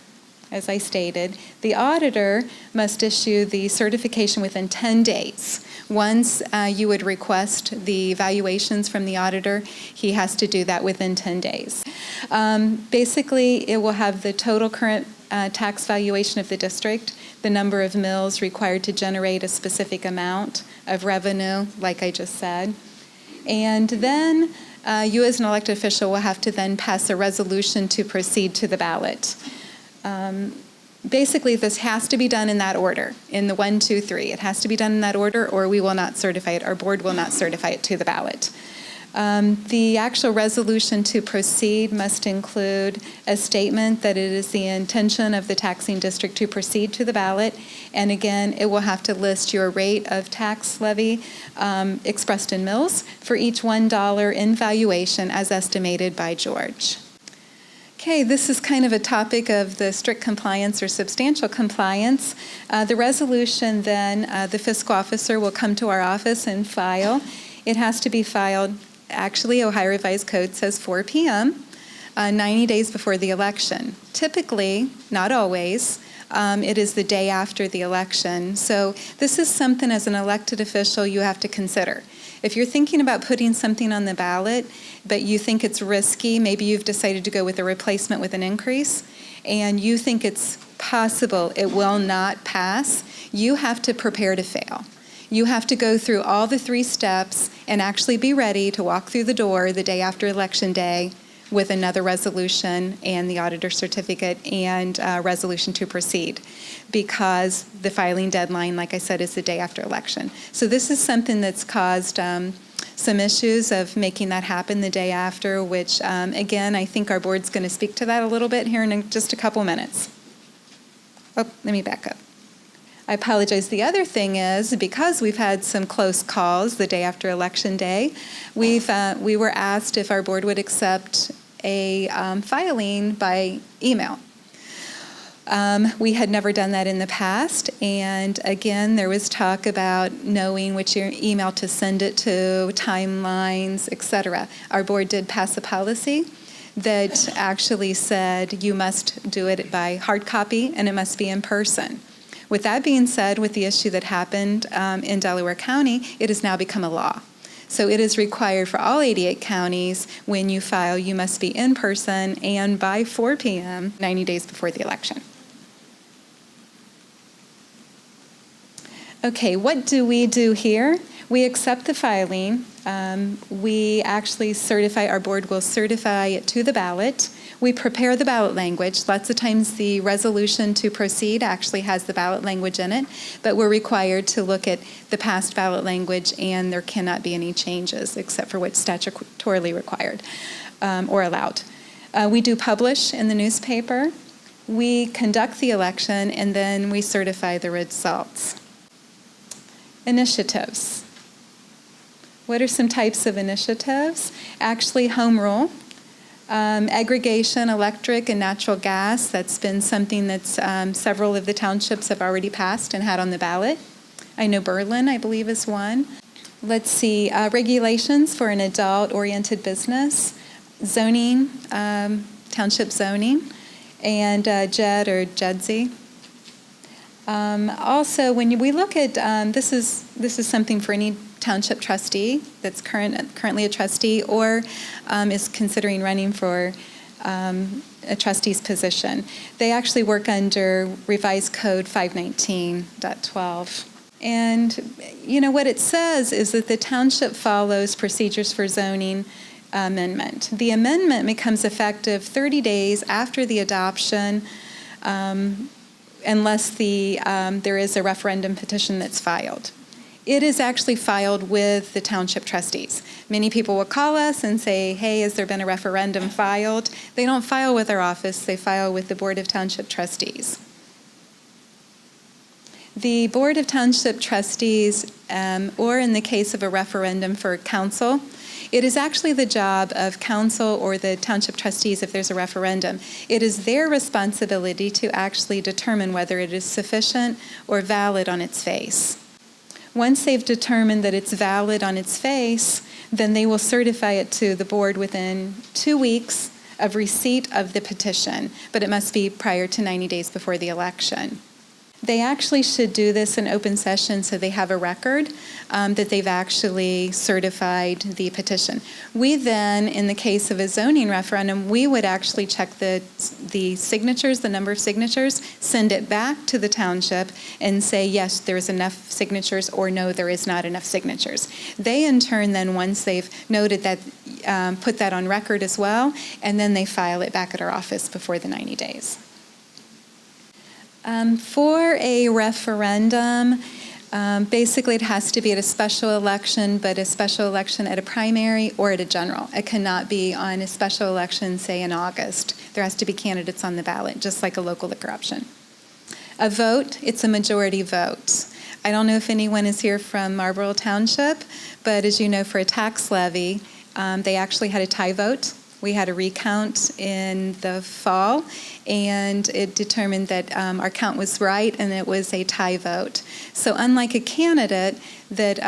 As I stated, the auditor must issue the certification within 10 days. Once you would request the valuations from the auditor, he has to do that within 10 days. Basically, it will have the total current tax valuation of the district, the number of mills required to generate a specific amount of revenue, like I just said. And then you as an elected official will have to then pass a resolution to proceed to the ballot. Basically, this has to be done in that order, in the 1, 2, 3. It has to be done in that order, or we will not certify it. Our board will not certify it to the ballot. The actual resolution to proceed must include a statement that it is the intention of the taxing district to proceed to the ballot. And again, it will have to list your rate of tax levy expressed in mills for each $1 in valuation as estimated by George. Okay, this is kind of a topic of the strict compliance or substantial compliance. The resolution then, the fiscal officer will come to our office and file. It has to be filed, actually, Ohio Revised Code says 4 p.m., 90 days before the election. Typically, not always, it is the day after the election. So this is something as an elected official you have to consider. If you're thinking about putting something on the ballot, but you think it's risky, maybe you've decided to go with a replacement with an increase, and you think it's possible it will not pass, you have to prepare to fail. You have to go through all the 3 steps and actually be ready to walk through the door the day after Election Day with another resolution and the auditor certificate and resolution to proceed, because the filing deadline, like I said, is the day after election. So this is something that's caused some issues of making that happen the day after, which, again, I think our board's going to speak to that a little bit here in just a couple minutes. Oh, let me back up. I apologize. The other thing is, because we've had some close calls the day after Election Day, we were asked if our board would accept a filing by email. We had never done that in the past, and again, there was talk about knowing which email to send it to, timelines, etc. Our board did pass a policy that actually said you must do it by hard copy and it must be in person. With that being said, with the issue that happened in Delaware County, it has now become a law. So it is required for all 88 counties, when you file, you must be in person and by 4 p.m., 90 days before the election. Okay, what do we do here? We accept the filing. We actually certify, our board will certify it to the ballot. We prepare the ballot language. Lots of times the resolution to proceed actually has the ballot language in it, but we're required to look at the past ballot language, and there cannot be any changes except for what's statutorily required or allowed. We do publish in the newspaper. We conduct the election, and then we certify the results. Initiatives. What are some types of initiatives? Actually, home rule. Aggregation, electric, and natural gas. That's been something that's several of the townships have already passed and had on the ballot. I know Berlin, I believe, is one. Let's see, regulations for an adult-oriented business, zoning, township zoning, and JED or JEDSI. Also, when we look at, this is something for any township trustee that's currently a trustee or is considering running for a trustee's position. They actually work under Revised Code 519.12. And, you know, what it says is that the township follows procedures for zoning amendment. The amendment becomes effective 30 days after the adoption, unless there is a referendum petition that's filed. It is actually filed with the township trustees. Many people will call us and say, hey, has there been a referendum filed? They don't file with our office, they file with the Board of Township Trustees. The Board of Township Trustees, or in the case of a referendum for council, it is actually the job of council or the township trustees, if there's a referendum, it is their responsibility to actually determine whether it is sufficient or valid on its face. Once they've determined that it's valid on its face, then they will certify it to the board within 2 weeks of receipt of the petition, but it must be prior to 90 days before the election. They actually should do this in open session so they have a record that they've actually certified the petition. We then, in the case of a zoning referendum, we would actually check the signatures, the number of signatures, send it back to the township and say, yes, there's enough signatures, or no, there is not enough signatures. They, in turn, then, once they've noted that, put that on record as well, and then they file it back at our office before the 90 days. For a referendum, basically it has to be at a special election, but a special election at a primary or at a general. It cannot be on a special election, say in August. There has to be candidates on the ballot, just like a local liquor option. A vote, it's a majority vote. I don't know if anyone is here from Marlboro Township, but as you know, for a tax levy, they actually had a tie vote. We had a recount in the fall, and it determined that our count was right, and it was a tie vote. So unlike a candidate that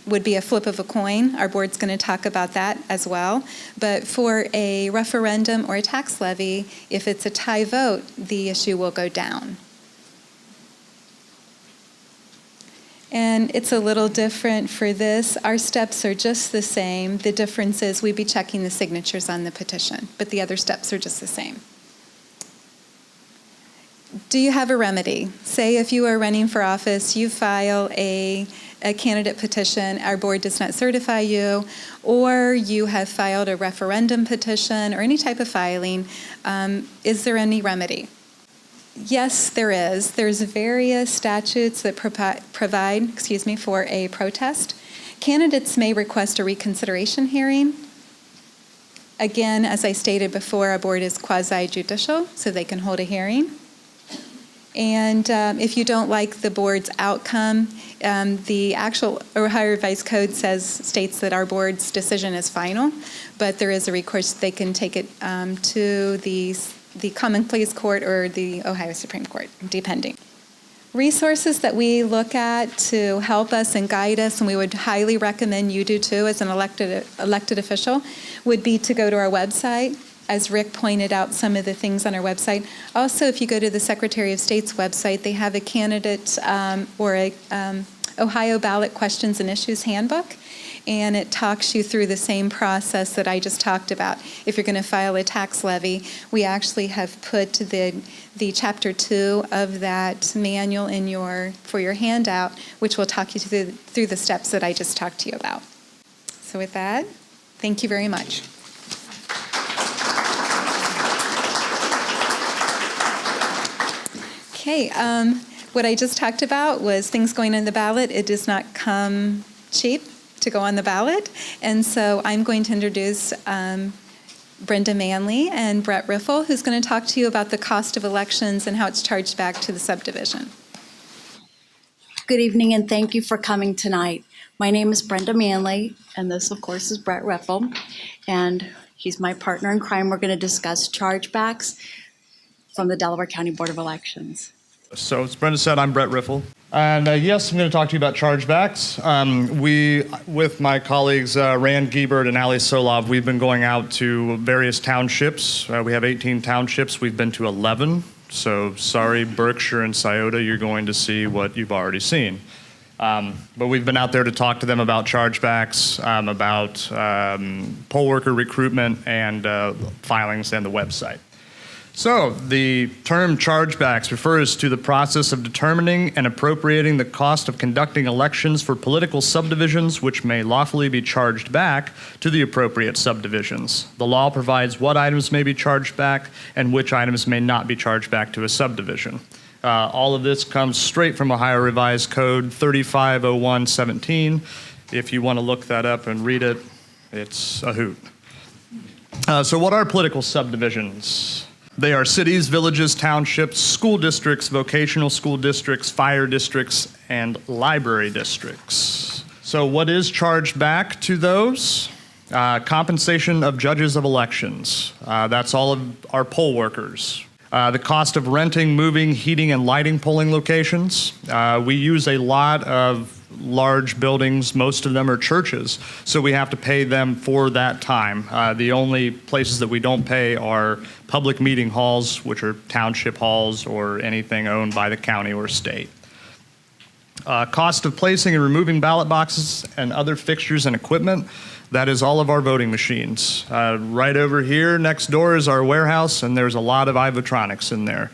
would be a flip of a coin, our board's going to talk about that as well, but for a referendum or a tax levy, if it's a tie vote, the issue will go down. And it's a little different for this. Our steps are just the same. The difference is we'd be checking the signatures on the petition, but the other steps are just the same. Do you have a remedy? Say if you are running for office, you file a candidate petition, our board does not certify you, or you have filed a referendum petition or any type of filing, is there any remedy? Yes, there is. There's various statutes that provide for a protest. Candidates may request a reconsideration hearing. Again, as I stated before, our board is quasi-judicial, so they can hold a hearing. And if you don't like the board's outcome, the actual Ohio Revised Code states that our board's decision is final, but there is a recourse they can take it to the Common Pleas Court or the Ohio Supreme Court, depending. Resources that we look at to help us and guide us, and we would highly recommend you do too as an elected official, would be to go to our website. As Rick pointed out, some of the things on our website. Also, if you go to the Secretary of State's website, they have a candidate or a Ohio ballot questions and issues handbook, and it talks you through the same process that I just talked about. If you're going to file a tax levy, we actually have put the Chapter 2 of that manual for your handout, which will talk you through the steps that I just talked to you about. So with that, thank you very much. Okay, what I just talked about was things going on the ballot. It does not come cheap to go on the ballot. And so I'm going to introduce Brenda Manley and Brett Riffle, who's going to talk to you about the cost of elections and how it's charged back to the subdivision. Good evening, and thank you for coming tonight. My name is Brenda Manley, and this, of course, is Brett Riffle, and he's my partner in crime. We're going to discuss chargebacks from the Delaware County Board of Elections. So, as Brenda said, I'm Brett Riffle. And yes, I'm going to talk to you about chargebacks. We, with my colleagues Rand Giebert and Ali Solov, we've been going out to various townships. We have 18 townships. We've been to 11. So, sorry, Berkshire and Scioto, you're going to see what you've already seen. But we've been out there to talk to them about chargebacks, about poll worker recruitment and filings and the website. So, the term chargebacks refers to the process of determining and appropriating the cost of conducting elections for political subdivisions which may lawfully be charged back to the appropriate subdivisions. The law provides what items may be charged back and which items may not be charged back to a subdivision. All of this comes straight from Ohio Revised Code 350117. If you want to look that up and read it, it's a hoot. So what are political subdivisions? They are cities, villages, townships, school districts, vocational school districts, fire districts, and library districts. So what is charged back to those? Compensation of judges of elections. That's all of our poll workers. The cost of renting, moving, heating, and lighting polling locations. We use a lot of large buildings. Most of them are churches, so we have to pay them for that time. The only places that we don't pay are public meeting halls, which are township halls or anything owned by the county or state. Cost of placing and removing ballot boxes and other fixtures and equipment. That is all of our voting machines. Right over here next door is our warehouse, and there's a lot of Ivotronics in there.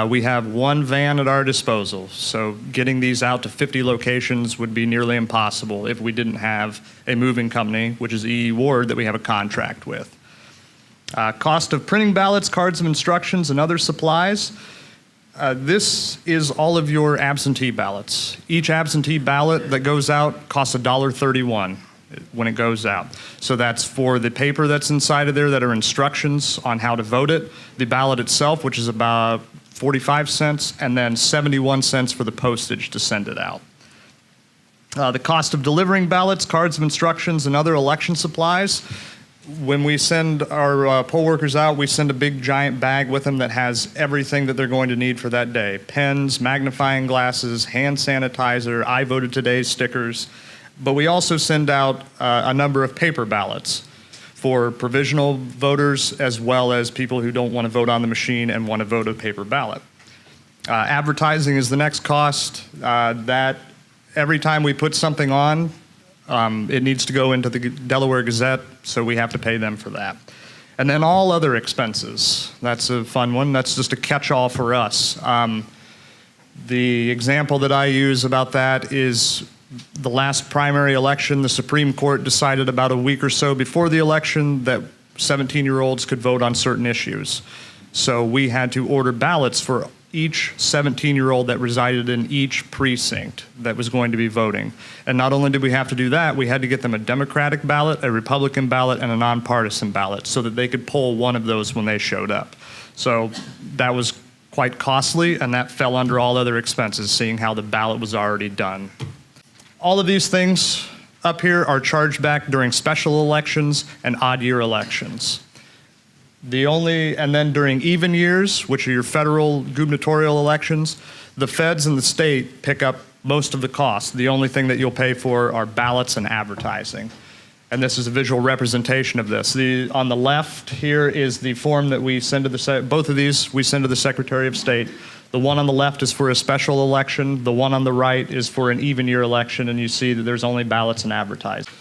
We have one van at our disposal, so getting these out to 50 locations would be nearly impossible if we didn't have a moving company, which is E.E. Ward, that we have a contract with. Cost of printing ballots, cards of instructions, and other supplies. This is all of your absentee ballots. Each absentee ballot that goes out costs $1.31 when it goes out. So that's for the paper that's inside of there that are instructions on how to vote it, the ballot itself, which is about 45 cents, and then 71 cents for the postage to send it out. The cost of delivering ballots, cards of instructions, and other election supplies. When we send our poll workers out, we send a big giant bag with them that has everything that they're going to need for that day. Pens, magnifying glasses, hand sanitizer, I voted today stickers. But we also send out a number of paper ballots for provisional voters as well as people who don't want to vote on the machine and want to vote a paper ballot. Advertising is the next cost. That every time we put something on, it needs to go into the Delaware Gazette, so we have to pay them for that. And then all other expenses. That's a fun one. That's just a catch-all for us. The example that I use about that is the last primary election. The Supreme Court decided about a week or so before the election that 17-year-olds could vote on certain issues. So we had to order ballots for each 17-year-old that resided in each precinct that was going to be voting. And not only did we have to do that, we had to get them a Democratic ballot, a Republican ballot, and a nonpartisan ballot so that they could poll one of those when they showed up. So that was quite costly, and that fell under all other expenses, seeing how the ballot was already done. All of these things up here are charged back during special elections and odd year elections. And then during even years, which are your federal gubernatorial elections, the feds and the state pick up most of the costs. The only thing that you'll pay for are ballots and advertising. And this is a visual representation of this. On the left here is the form that we send to both of these we send to the Secretary of State. The one on the left is for a special election. The one on the right is for an even year election, and you see that there's only ballots and advertising.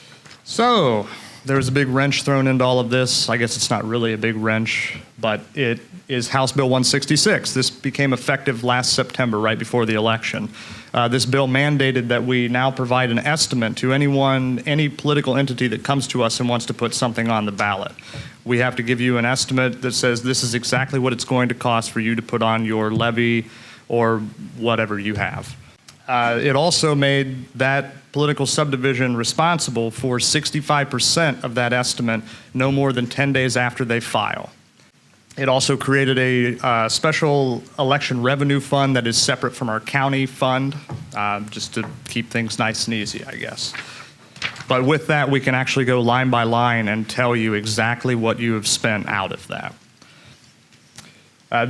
So there was a big wrench thrown into all of this. I guess it's not really a big wrench, but it is House Bill 166. This became effective last September, right before the election. This bill mandated that we now provide an estimate to any political entity that comes to us and wants to put something on the ballot. We have to give you an estimate that says this is exactly what it's going to cost for you to put on your levy or whatever you have. It also made that political subdivision responsible for 65% of that estimate no more than 10 days after they file. It also created a special election revenue fund that is separate from our county fund, just to keep things nice and easy, I guess. But with that, we can actually go line by line and tell you exactly what you have spent out of that.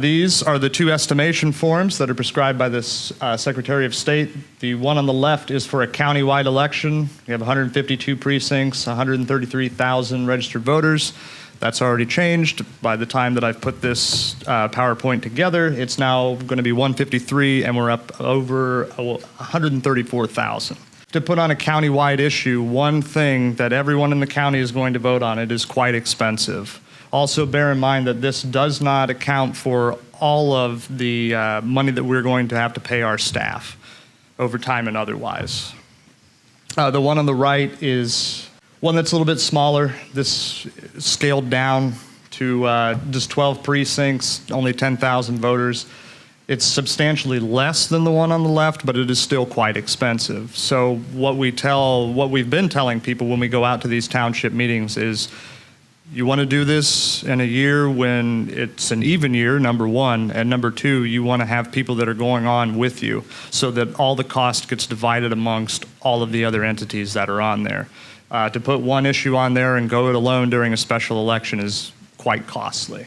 These are the two estimation forms that are prescribed by this Secretary of State. The one on the left is for a county-wide election. We have 152 precincts, 133,000 registered voters. That's already changed. By the time that I've put this PowerPoint together, it's now going to be 153, and we're up over 134,000. To put on a county-wide issue, one thing that everyone in the county is going to vote on, it is quite expensive. Also bear in mind that this does not account for all of the money that we're going to have to pay our staff, overtime and otherwise. The one on the right is one that's a little bit smaller. This scaled down to just 12 precincts, only 10,000 voters. It's substantially less than the one on the left, but it is still quite expensive. So what we've been telling people when we go out to these township meetings is, you want to do this in a year when it's an even year, number one, and number two, you want to have people that are going on with you so that all the cost gets divided amongst all of the other entities that are on there. To put one issue on there and go it alone during a special election is quite costly.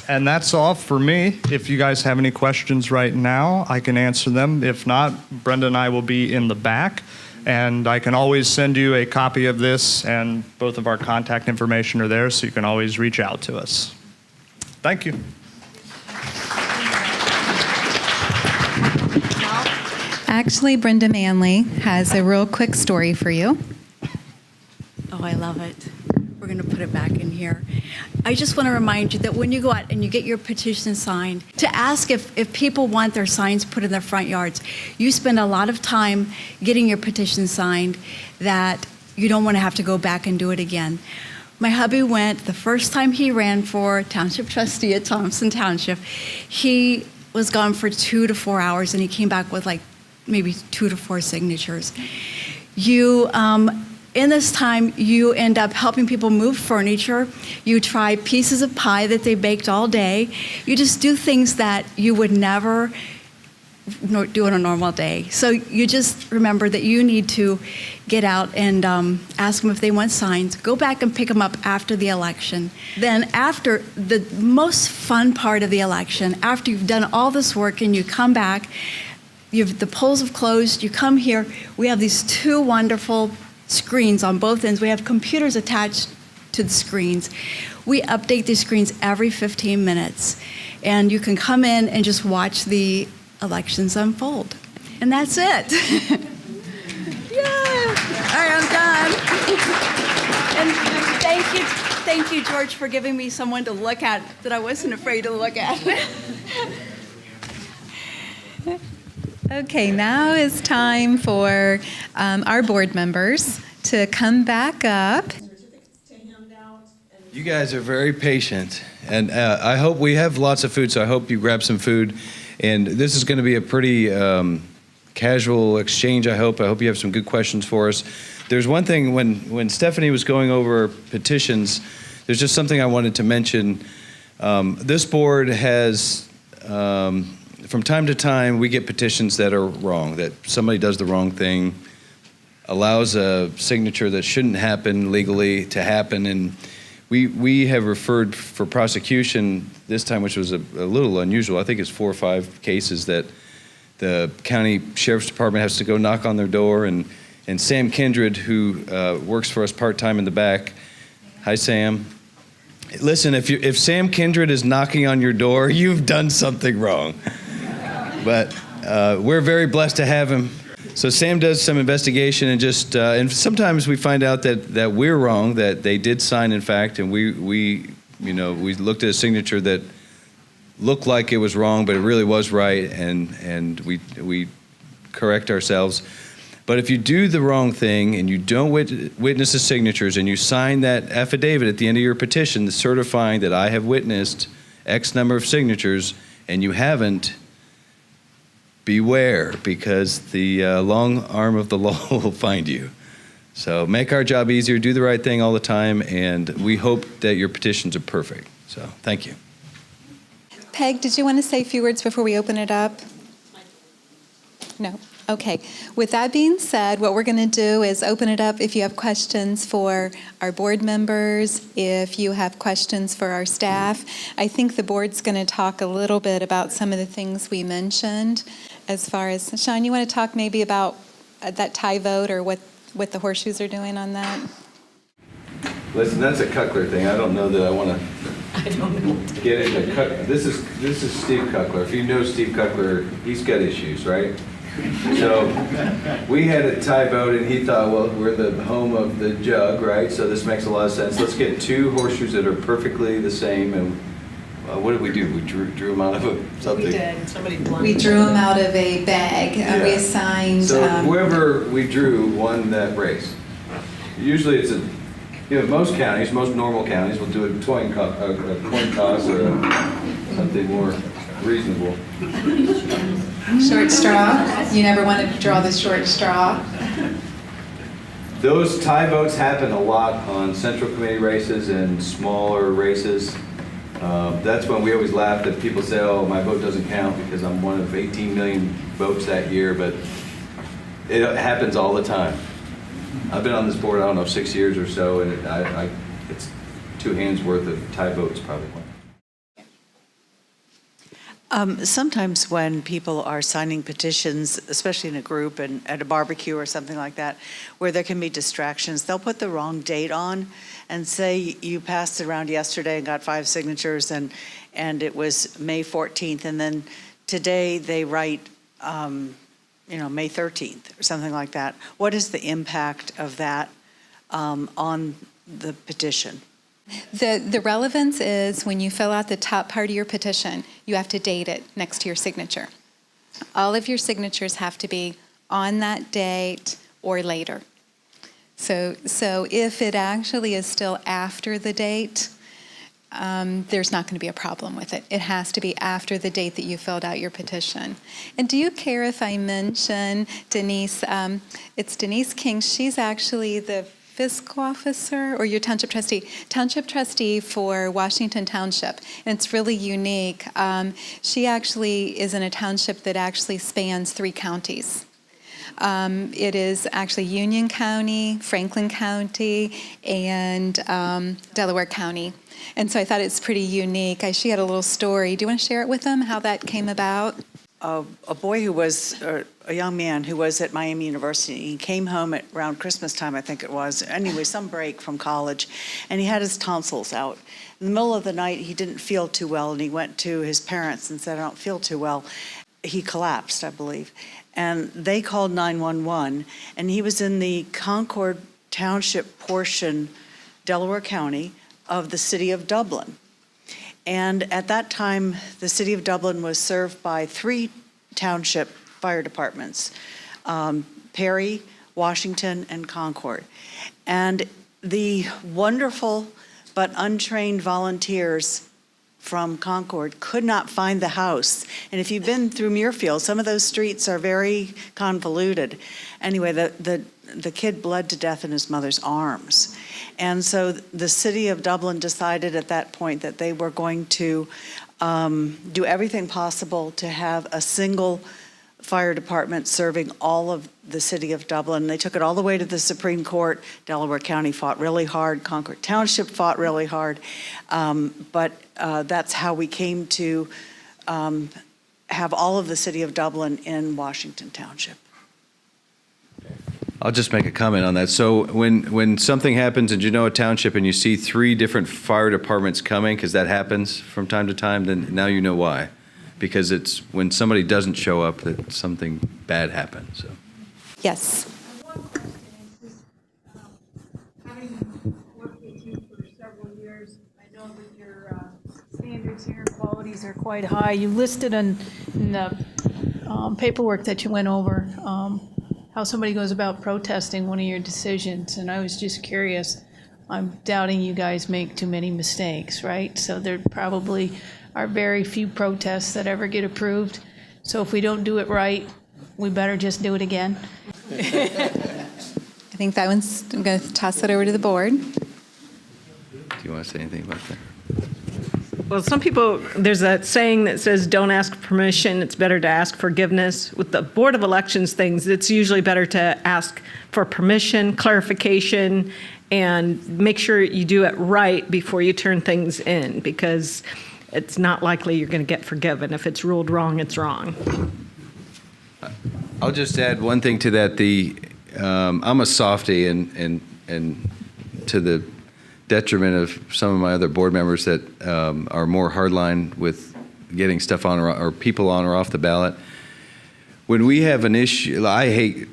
And that's all for me. If you guys have any questions right now, I can answer them. If not, Brenda and I will be in the back. And I can always send you a copy of this, and both of our contact information are there, so you can always reach out to us. Thank you. Actually, Brenda Manley has a real quick story for you. Oh, I love it. We're going to put it back in here. I just want to remind you that when you go out and you get your petition signed, to ask if people want their signs put in their front yards. You spend a lot of time getting your petition signed that you don't want to have to go back and do it again. My hubby went the first time he ran for township trustee at Thompson Township. He was gone for 2 to 4 hours, and he came back with like maybe 2 to 4 signatures. In this time, you end up helping people move furniture. You try pieces of pie that they baked all day. You just do things that you would never do on a normal day. So you just remember that you need to get out and ask them if they want signs. Go back and pick them up after the election. Then after the most fun part of the election, after you've done all this work and you come back, the polls have closed, you come here, we have these 2 wonderful screens on both ends. We have computers attached to the screens. We update these screens every 15 minutes. And you can come in and just watch the elections unfold. And that's it. Yay! All right, I'm done. And thank you, George, for giving me someone to look at that I wasn't afraid to look at. Okay, now is time for our board members to come back up. You guys are very patient, and I hope we have lots of food, so I hope you grab some food. And this is going to be a pretty casual exchange, I hope. I hope you have some good questions for us. There's one thing, when Stephanie was going over petitions, there's just something I wanted to mention. This board has from time to time, we get petitions that are wrong, that somebody does the wrong thing, allows a signature that shouldn't happen legally to happen, and we have referred for prosecution this time, which was a little unusual. I think it's 4 or 5 cases that the county sheriff's department has to go knock on their door, and Sam Kindred, who works for us part-time in the back. Hi, Sam. Listen, if Sam Kindred is knocking on your door, you've done something wrong. But we're very blessed to have him. So Sam does some investigation and sometimes we find out that we're wrong, that they did sign in fact, and we looked at a signature that looked like it was wrong, but it really was right, and we correct ourselves. But if you do the wrong thing and you don't witness the signatures and you sign that affidavit at the end of your petition certifying that I have witnessed X number of signatures and you haven't, beware, because the long arm of the law will find you. So make our job easier, do the right thing all the time, and we hope that your petitions are perfect. So thank you. Peg, did you want to say a few words before we open it up? No. Okay. With that being said, what we're going to do is open it up if you have questions for our board members, if you have questions for our staff. I think the board's going to talk a little bit about some of the things we mentioned as far as, Sean, you want to talk maybe about that tie vote or what the horseshoes are doing on that? Listen, that's a Cuckler thing. I don't know that I want to get into Cuckler. This is Steve Cuckler. If you know Steve Cuckler, he's got issues, right? So we had a tie vote, and he thought, well, we're the home of the jug, right? So this makes a lot of sense. Let's get 2 horseshoes that are perfectly the same. And what did we do? We drew them out of something. We did. Somebody blended. We drew them out of a bag. Yeah. We assigned. So whoever we drew won that race. Usually it's most counties, most normal counties will do a coin toss or something more reasonable. Short straw. You never want to draw the short straw. Those tie votes happen a lot on central committee races and smaller races. That's when we always laugh that people say, oh, my vote doesn't count because I'm one of 18 million votes that year, but it happens all the time. I've been on this board, I don't know, 6 years or so, and it's 2 hands worth of tie votes probably. Sometimes when people are signing petitions, especially in a group and at a barbecue or something like that, where there can be distractions, they'll put the wrong date on and say you passed it around yesterday and got 5 signatures and it was May 14th, and then today they write May 13th or something like that. What is the impact of that on the petition? The relevance is when you fill out the top part of your petition, you have to date it next to your signature. All of your signatures have to be on that date or later. So if it actually is still after the date, there's not going to be a problem with it. It has to be after the date that you filled out your petition. And do you care if I mention Denise? It's Denise King. She's actually the fiscal officer or your township trustee for Washington Township, and it's really unique. She actually is in a township that actually spans 3 counties. It is actually Union County, Franklin County, and Delaware County. And so I thought it's pretty unique. She had a little story. Do you want to share it with them, how that came about? A boy who was, a young man who was at Miami University, he came home at around Christmas time, I think it was, anyway, some break from college, and he had his tonsils out. In the middle of the night, he didn't feel too well, and he went to his parents and said, I don't feel too well. He collapsed, I believe, and they called 911, and he was in the Concord Township portion, Delaware County, of the city of Dublin. And at that time, the city of Dublin was served by 3 township fire departments, Perry, Washington, and Concord. And the wonderful but untrained volunteers from Concord could not find the house. And if you've been through Muirfield, some of those streets are very convoluted. Anyway, the the kid bled to death in his mother's arms. And so the city of Dublin decided at that point that they were going to do everything possible to have a single fire department serving all of the city of Dublin. They took it all the way to the Supreme Court. Delaware County fought really hard. Concord Township fought really hard. But that's how we came to have all of the city of Dublin in Washington Township. I'll just make a comment on that. So when something happens in Genoa Township and you see 3 different fire departments coming, because that happens from time to time, then now you know why. Because it's when somebody doesn't show up that something bad happens. So. Yes. One question is just, having worked with you for several years, I know that your standards here, qualities are quite high. You listed in the paperwork that you went over how somebody goes about protesting one of your decisions, and I was just curious. I'm doubting you guys make too many mistakes, right? So there probably are very few protests that ever get approved. So if we don't do it right, we better just do it again. I think that one's, I'm going to toss it over to the board. Do you want to say anything about that? Well, some people, there's that saying that says, don't ask permission, it's better to ask forgiveness. With the Board of Elections things, it's usually better to ask for permission, clarification, and make sure you do it right before you turn things in, because it's not likely you're going to get forgiven. If it's ruled wrong, it's wrong. I'll just add one thing to that. I'm a softie, and to the detriment of some of my other board members that are more hardline with getting stuff on or people on or off the ballot. When we have an issue, I hate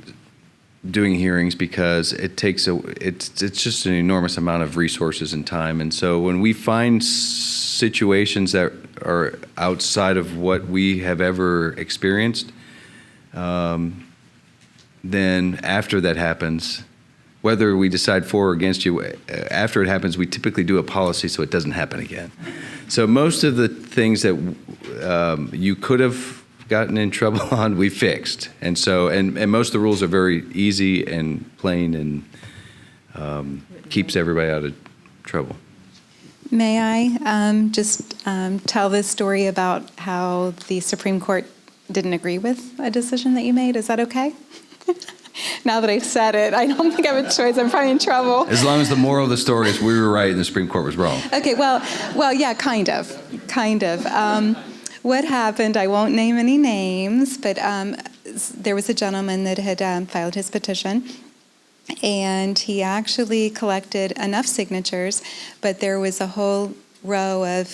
doing hearings because it's just an enormous amount of resources and time. And so when we find situations that are outside of what we have ever experienced, then after that happens, whether we decide for or against you, after it happens, we typically do a policy so it doesn't happen again. So most of the things that you could have gotten in trouble on, we fixed. And so, and most of the rules are very easy and plain and keeps everybody out of trouble. May I just tell this story about how the Supreme Court didn't agree with a decision that you made? Is that okay? Now that I've said it, I don't think I have a choice. I'm probably in trouble. As long as the moral of the story is we were right and the Supreme Court was wrong. Okay, well, yeah, kind of. What happened, I won't name any names, but there was a gentleman that had filed his petition, and he actually collected enough signatures, but there was a whole row of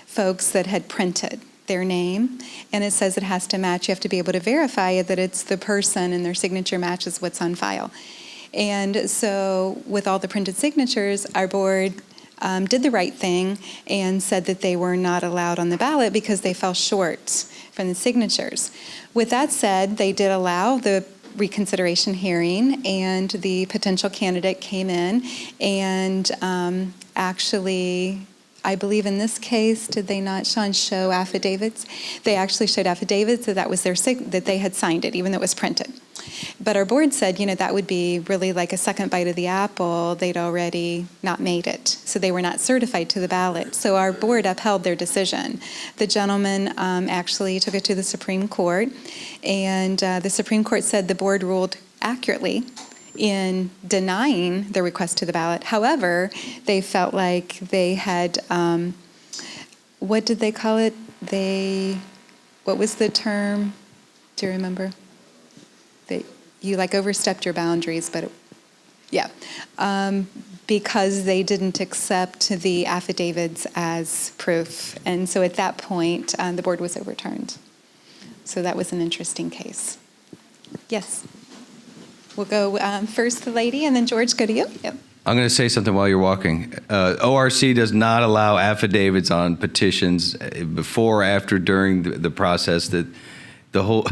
folks that had printed their name, and it says it has to match. You have to be able to verify that it's the person and their signature matches what's on file. And so with all the printed signatures, our board did the right thing and said that they were not allowed on the ballot because they fell short from the signatures. With that said, they did allow the reconsideration hearing, and the potential candidate came in and actually, I believe in this case, did they not, Sean, show affidavits? They actually showed affidavits that was their that they had signed it, even though it was printed. But our board said, that would be really like a second bite of the apple. They'd already not made it, so they were not certified to the ballot. So our board upheld their decision. The gentleman actually took it to the Supreme Court, and the Supreme Court said the board ruled accurately in denying the request to the ballot. However, they felt like they had, what did they call it? What was the term? Do you remember? You overstepped your boundaries, but because they didn't accept the affidavits as proof. And so at that point, the board was overturned. So that was an interesting case. Yes. We'll go first the lady, and then George, go to you. Yep. I'm going to say something while you're walking. ORC does not allow affidavits on petitions before, after, during the process. That the whole.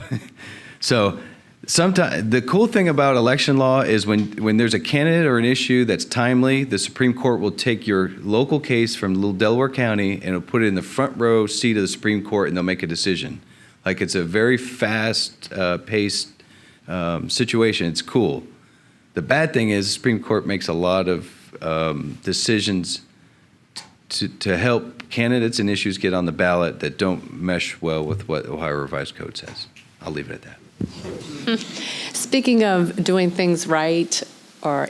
So sometimes the cool thing about election law is when there's a candidate or an issue that's timely, the Supreme Court will take your local case from little Delaware County and it'll put it in the front row seat of the Supreme Court, and they'll make a decision. Like, it's a very fast paced situation. It's cool. The bad thing is the Supreme Court makes a lot of decisions to help candidates and issues get on the ballot that don't mesh well with what Ohio Revised Code says. I'll leave it at that. Speaking of doing things right, or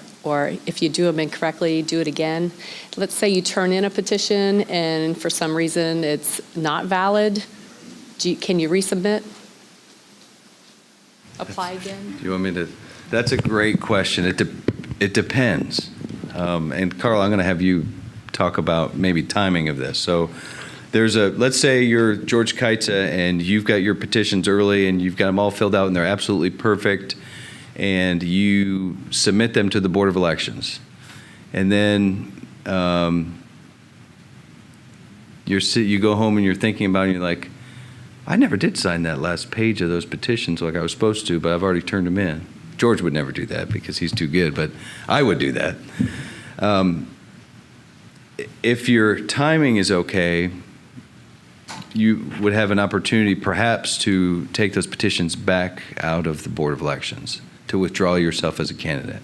if you do them incorrectly, do it again. Let's say you turn in a petition and for some reason it's not valid. Can you resubmit? Apply again? Do you want me to? That's a great question. It depends. And Carl, I'm going to have you talk about maybe timing of this. So let's say you're George Kaitza and you've got your petitions early and you've got them all filled out and they're absolutely perfect, and you submit them to the Board of Elections. And then you go home and you're thinking about it and you're like, I never did sign that last page of those petitions like I was supposed to, but I've already turned them in. George would never do that because he's too good, but I would do that. If your timing is okay, you would have an opportunity perhaps to take those petitions back out of the Board of Elections, to withdraw yourself as a candidate,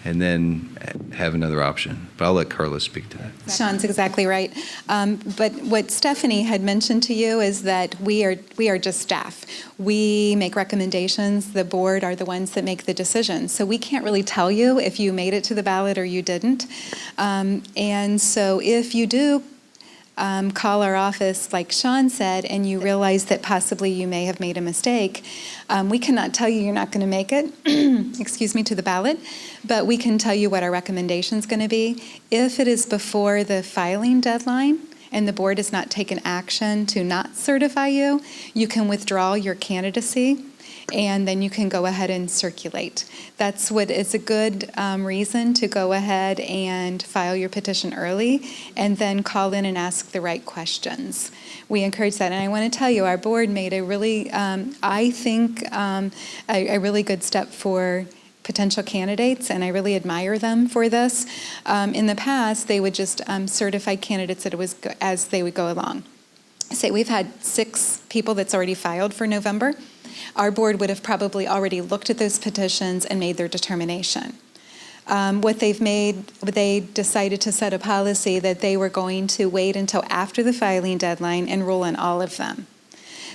and then have another option. But I'll let Carla speak to that. Sean's exactly right. But what Stephanie had mentioned to you is that we are just staff. We make recommendations. The board are the ones that make the decisions. So we can't really tell you if you made it to the ballot or you didn't. And so if you do call our office, like Sean said, and you realize that possibly you may have made a mistake, we cannot tell you you're not going to make it, excuse me, to the ballot, but we can tell you what our recommendation is going to be. If it is before the filing deadline and the board has not taken action to not certify you, you can withdraw your candidacy, and then you can go ahead and circulate. That's what is a good reason to go ahead and file your petition early and then call in and ask the right questions. We encourage that. And I want to tell you, our board made a really, I think, a really good step for potential candidates, and I really admire them for this. In the past, they would just certify candidates as they would go along. Say we've had 6 people that's already filed for November. Our board would have probably already looked at those petitions and made their determination. What they decided to set a policy that they were going to wait until after the filing deadline and rule on all of them.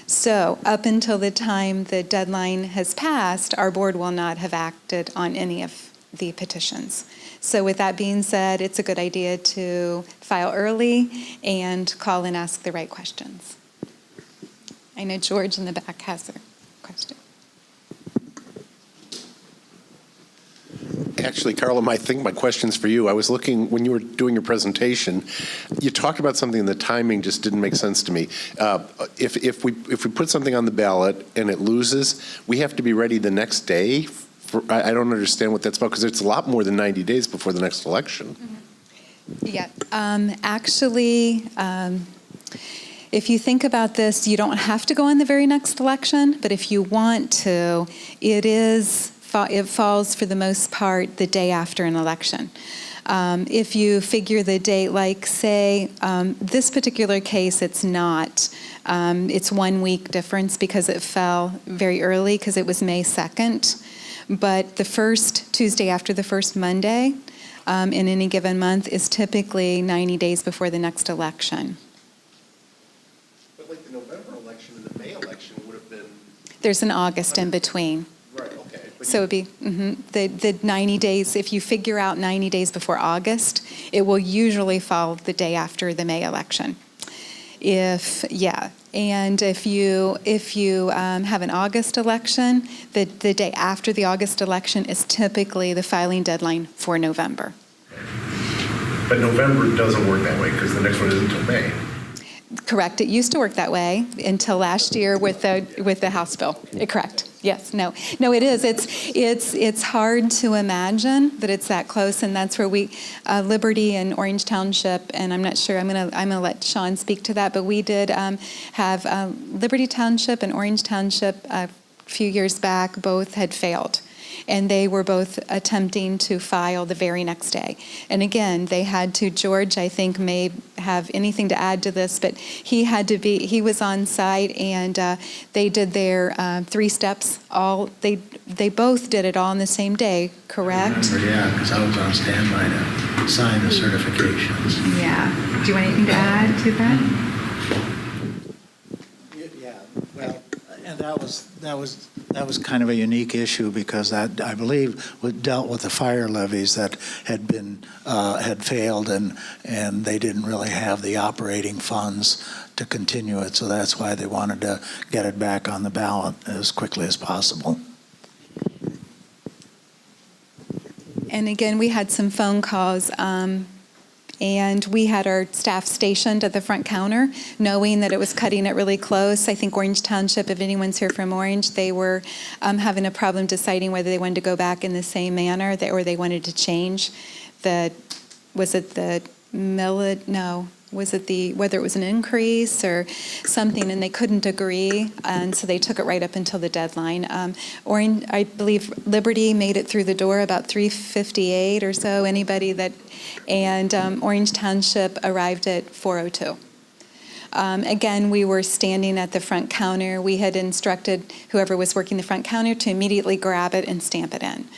So up until the time the deadline has passed, our board will not have acted on any of the petitions. So with that being said, it's a good idea to file early and call and ask the right questions. I know George in the back has a question. Actually, Carla, I think my question's for you. I was looking, when you were doing your presentation, you talked about something, the timing just didn't make sense to me. If we put something on the ballot and it loses, we have to be ready the next day? I don't understand what that's about, because it's a lot more than 90 days before the next election. Mm-hmm. Yeah, actually, if you think about this, you don't have to go on the very next election, but if you want to, it falls for the most part the day after an election. If you figure the date, like say, this particular case, it's not. It's 1 week difference because it fell very early because it was May 2nd. But the first Tuesday after the first Monday in any given month is typically 90 days before the next election. But like the November election and the May election would have been... There's an August in between. Right, okay. So it would be the 90 days, if you figure out 90 days before August, it will usually fall the day after the May election. And if you have an August election, the day after the August election is typically the filing deadline for November. But November doesn't work that way because the next one isn't until May. Correct. It used to work that way until last year with the House bill. Correct. Yes. No. It is. It's hard to imagine that it's that close, and that's where we, Liberty and Orange Township, and I'm not sure. I'm gonna let Sean speak to that. But we did have Liberty Township and Orange Township a few years back. Both had failed. And they were both attempting to file the very next day. And again, they had to, George, I think, may have anything to add to this, but he was on site, and they did their 3 steps. They both did it all on the same day, correct? I remember, yeah, because I was on standby to sign the certifications. Yeah. Do you want anything to add to that? Yeah, well, and that was kind of a unique issue because that, I believe, dealt with the fire levies that had failed, and they didn't really have the operating funds to continue it, so that's why they wanted to get it back on the ballot as quickly as possible. And again, we had some phone calls, and we had our staff stationed at the front counter, knowing that it was cutting it really close. I think Orange Township, if anyone's here from Orange, they were having a problem deciding whether they wanted to go back in the same manner or they wanted to change whether it was an increase or something, and they couldn't agree, and so they took it right up until the deadline. Orange, I believe Liberty made it through the door about 3:58 or so, and Orange Township arrived at 4:02. Again, we were standing at the front counter. We had instructed whoever was working the front counter to immediately grab it and stamp it in.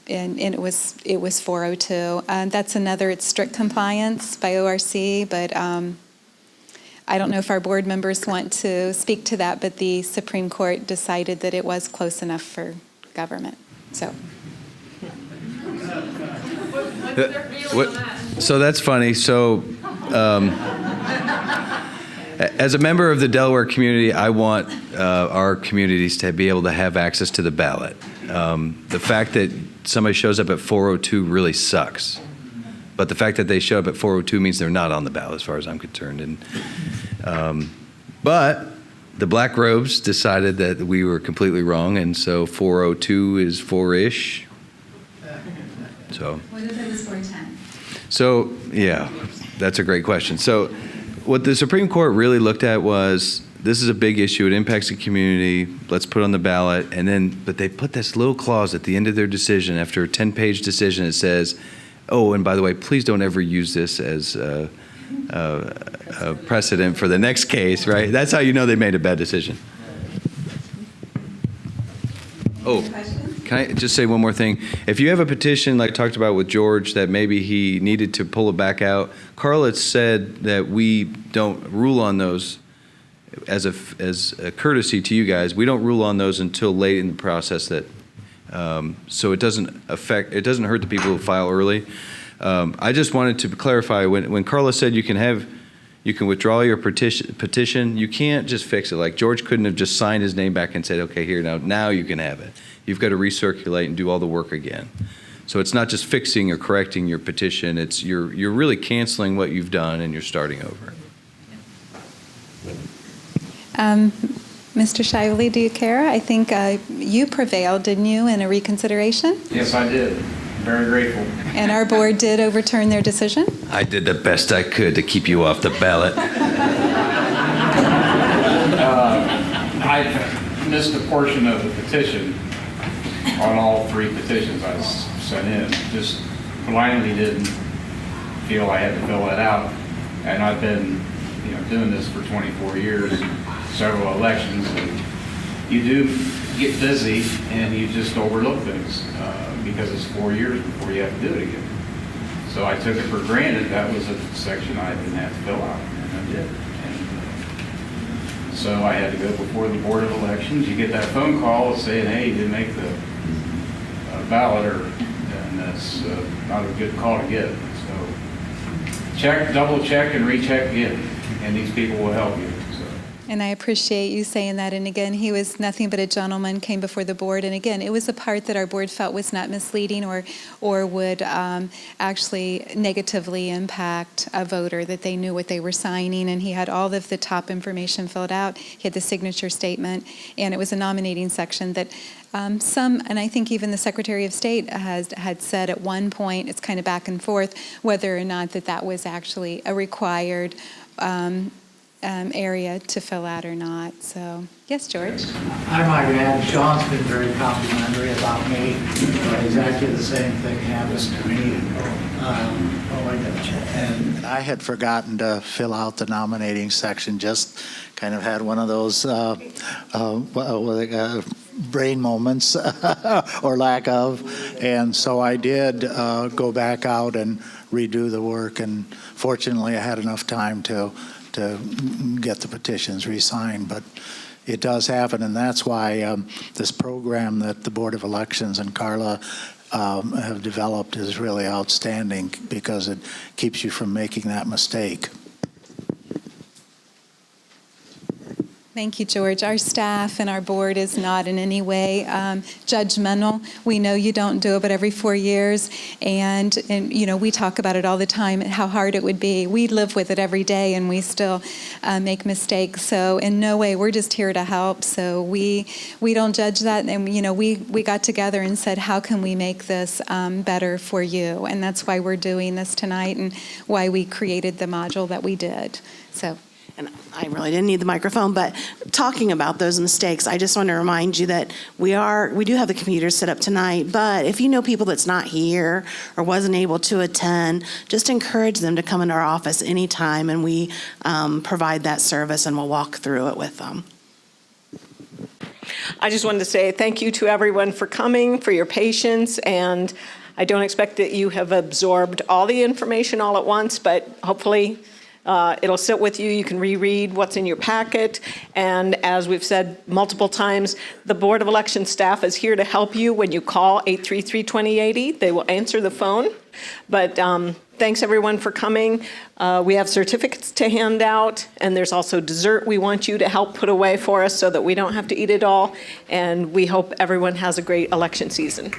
And it was 4:02. That's another, it's strict compliance by ORC, but I don't know if our board members want to speak to that, but the Supreme Court decided that it was close enough for government, so. So that's funny. So as a member of the Delaware community, I want our communities to be able to have access to the ballot. The fact that somebody shows up at 4:02 really sucks. But the fact that they show up at 4:02 means they're not on the ballot, as far as I'm concerned. And but the Black Robes decided that we were completely wrong, and so 4:02 is 4-ish. So. What if it was 4:10? So yeah, that's a great question. So what the Supreme Court really looked at was, this is a big issue. It impacts the community. Let's put it on the ballot. But they put this little clause at the end of their decision, after a 10-page decision. It says, "Oh, and by the way, please don't ever use this as a precedent for the next case." Right? That's how you know they made a bad decision. Oh, can I just say one more thing? If you have a petition, like I talked about with George, that maybe he needed to pull it back out, Carla said that we don't rule on those. As a courtesy to you guys, we don't rule on those until late in the process. So it doesn't hurt the people who file early. I just wanted to clarify, when Carla said you can withdraw your petition, you can't just fix it. Like George couldn't have just signed his name back and said, "Okay, here now you can have it." You've got to recirculate and do all the work again. So it's not just fixing or correcting your petition. It's you're really canceling what you've done and you're starting over. Mr. Shively, do you care? I think you prevailed, didn't you, in a reconsideration? Yes, I did. Very grateful. And our board did overturn their decision? I did the best I could to keep you off the ballot. I missed a portion of the petition on all 3 petitions I sent in. Just blindly didn't feel I had to fill that out. And I've been doing this for 24 years, several elections, and you do get busy and you just overlook things because it's 4 years before you have to do it again. So I took it for granted that was a section I didn't have to fill out, and I did. And so I had to go before the Board of Elections. You get that phone call saying, "Hey, you didn't make the ballot," and that's not a good call to get. So double check and recheck again, and these people will help you. And I appreciate you saying that. And again, he was nothing but a gentleman, came before the board. And again, it was a part that our board felt was not misleading or would actually negatively impact a voter, that they knew what they were signing. And he had all of the top information filled out. He had the signature statement. And it was a nominating section that and I think even the Secretary of State had said at one point, it's kind of back and forth, whether or not that was actually a required area to fill out or not. So, yes, George? I might add, Sean's been very complimentary about me. Exactly the same thing happens to me. And I had forgotten to fill out the nominating section, just kind of had one of those brain moments or lack of. And so I did go back out and redo the work. And fortunately, I had enough time to get the petitions re-signed. But it does happen, and that's why this program that the Board of Elections and Carla have developed is really outstanding, because it keeps you from making that mistake. Thank you, George. Our staff and our board is not in any way judgmental. We know you don't do it, but every 4 years, and you know, we talk about it all the time, how hard it would be. We live with it every day, and we still make mistakes. So in no way, we're just here to help. So we don't judge that, and you know, we got together and said, how can we make this better for you? And that's why we're doing this tonight, and why we created the module that we did. So. And I really didn't need the microphone, but talking about those mistakes, I just want to remind you that we do have the computers set up tonight, but if you know people that's not here or wasn't able to attend, just encourage them to come into our office anytime, and we provide that service, and we'll walk through it with them. I just wanted to say thank you to everyone for coming, for your patience, and I don't expect that you have absorbed all the information all at once, but hopefully it'll sit with you. You can reread what's in your packet. And as we've said multiple times, the Board of Election staff is here to help you when you call 833-2080. They will answer the phone. But thanks, everyone, for coming. We have certificates to hand out, and there's also dessert we want you to help put away for us so that we don't have to eat it all. And we hope everyone has a great election season.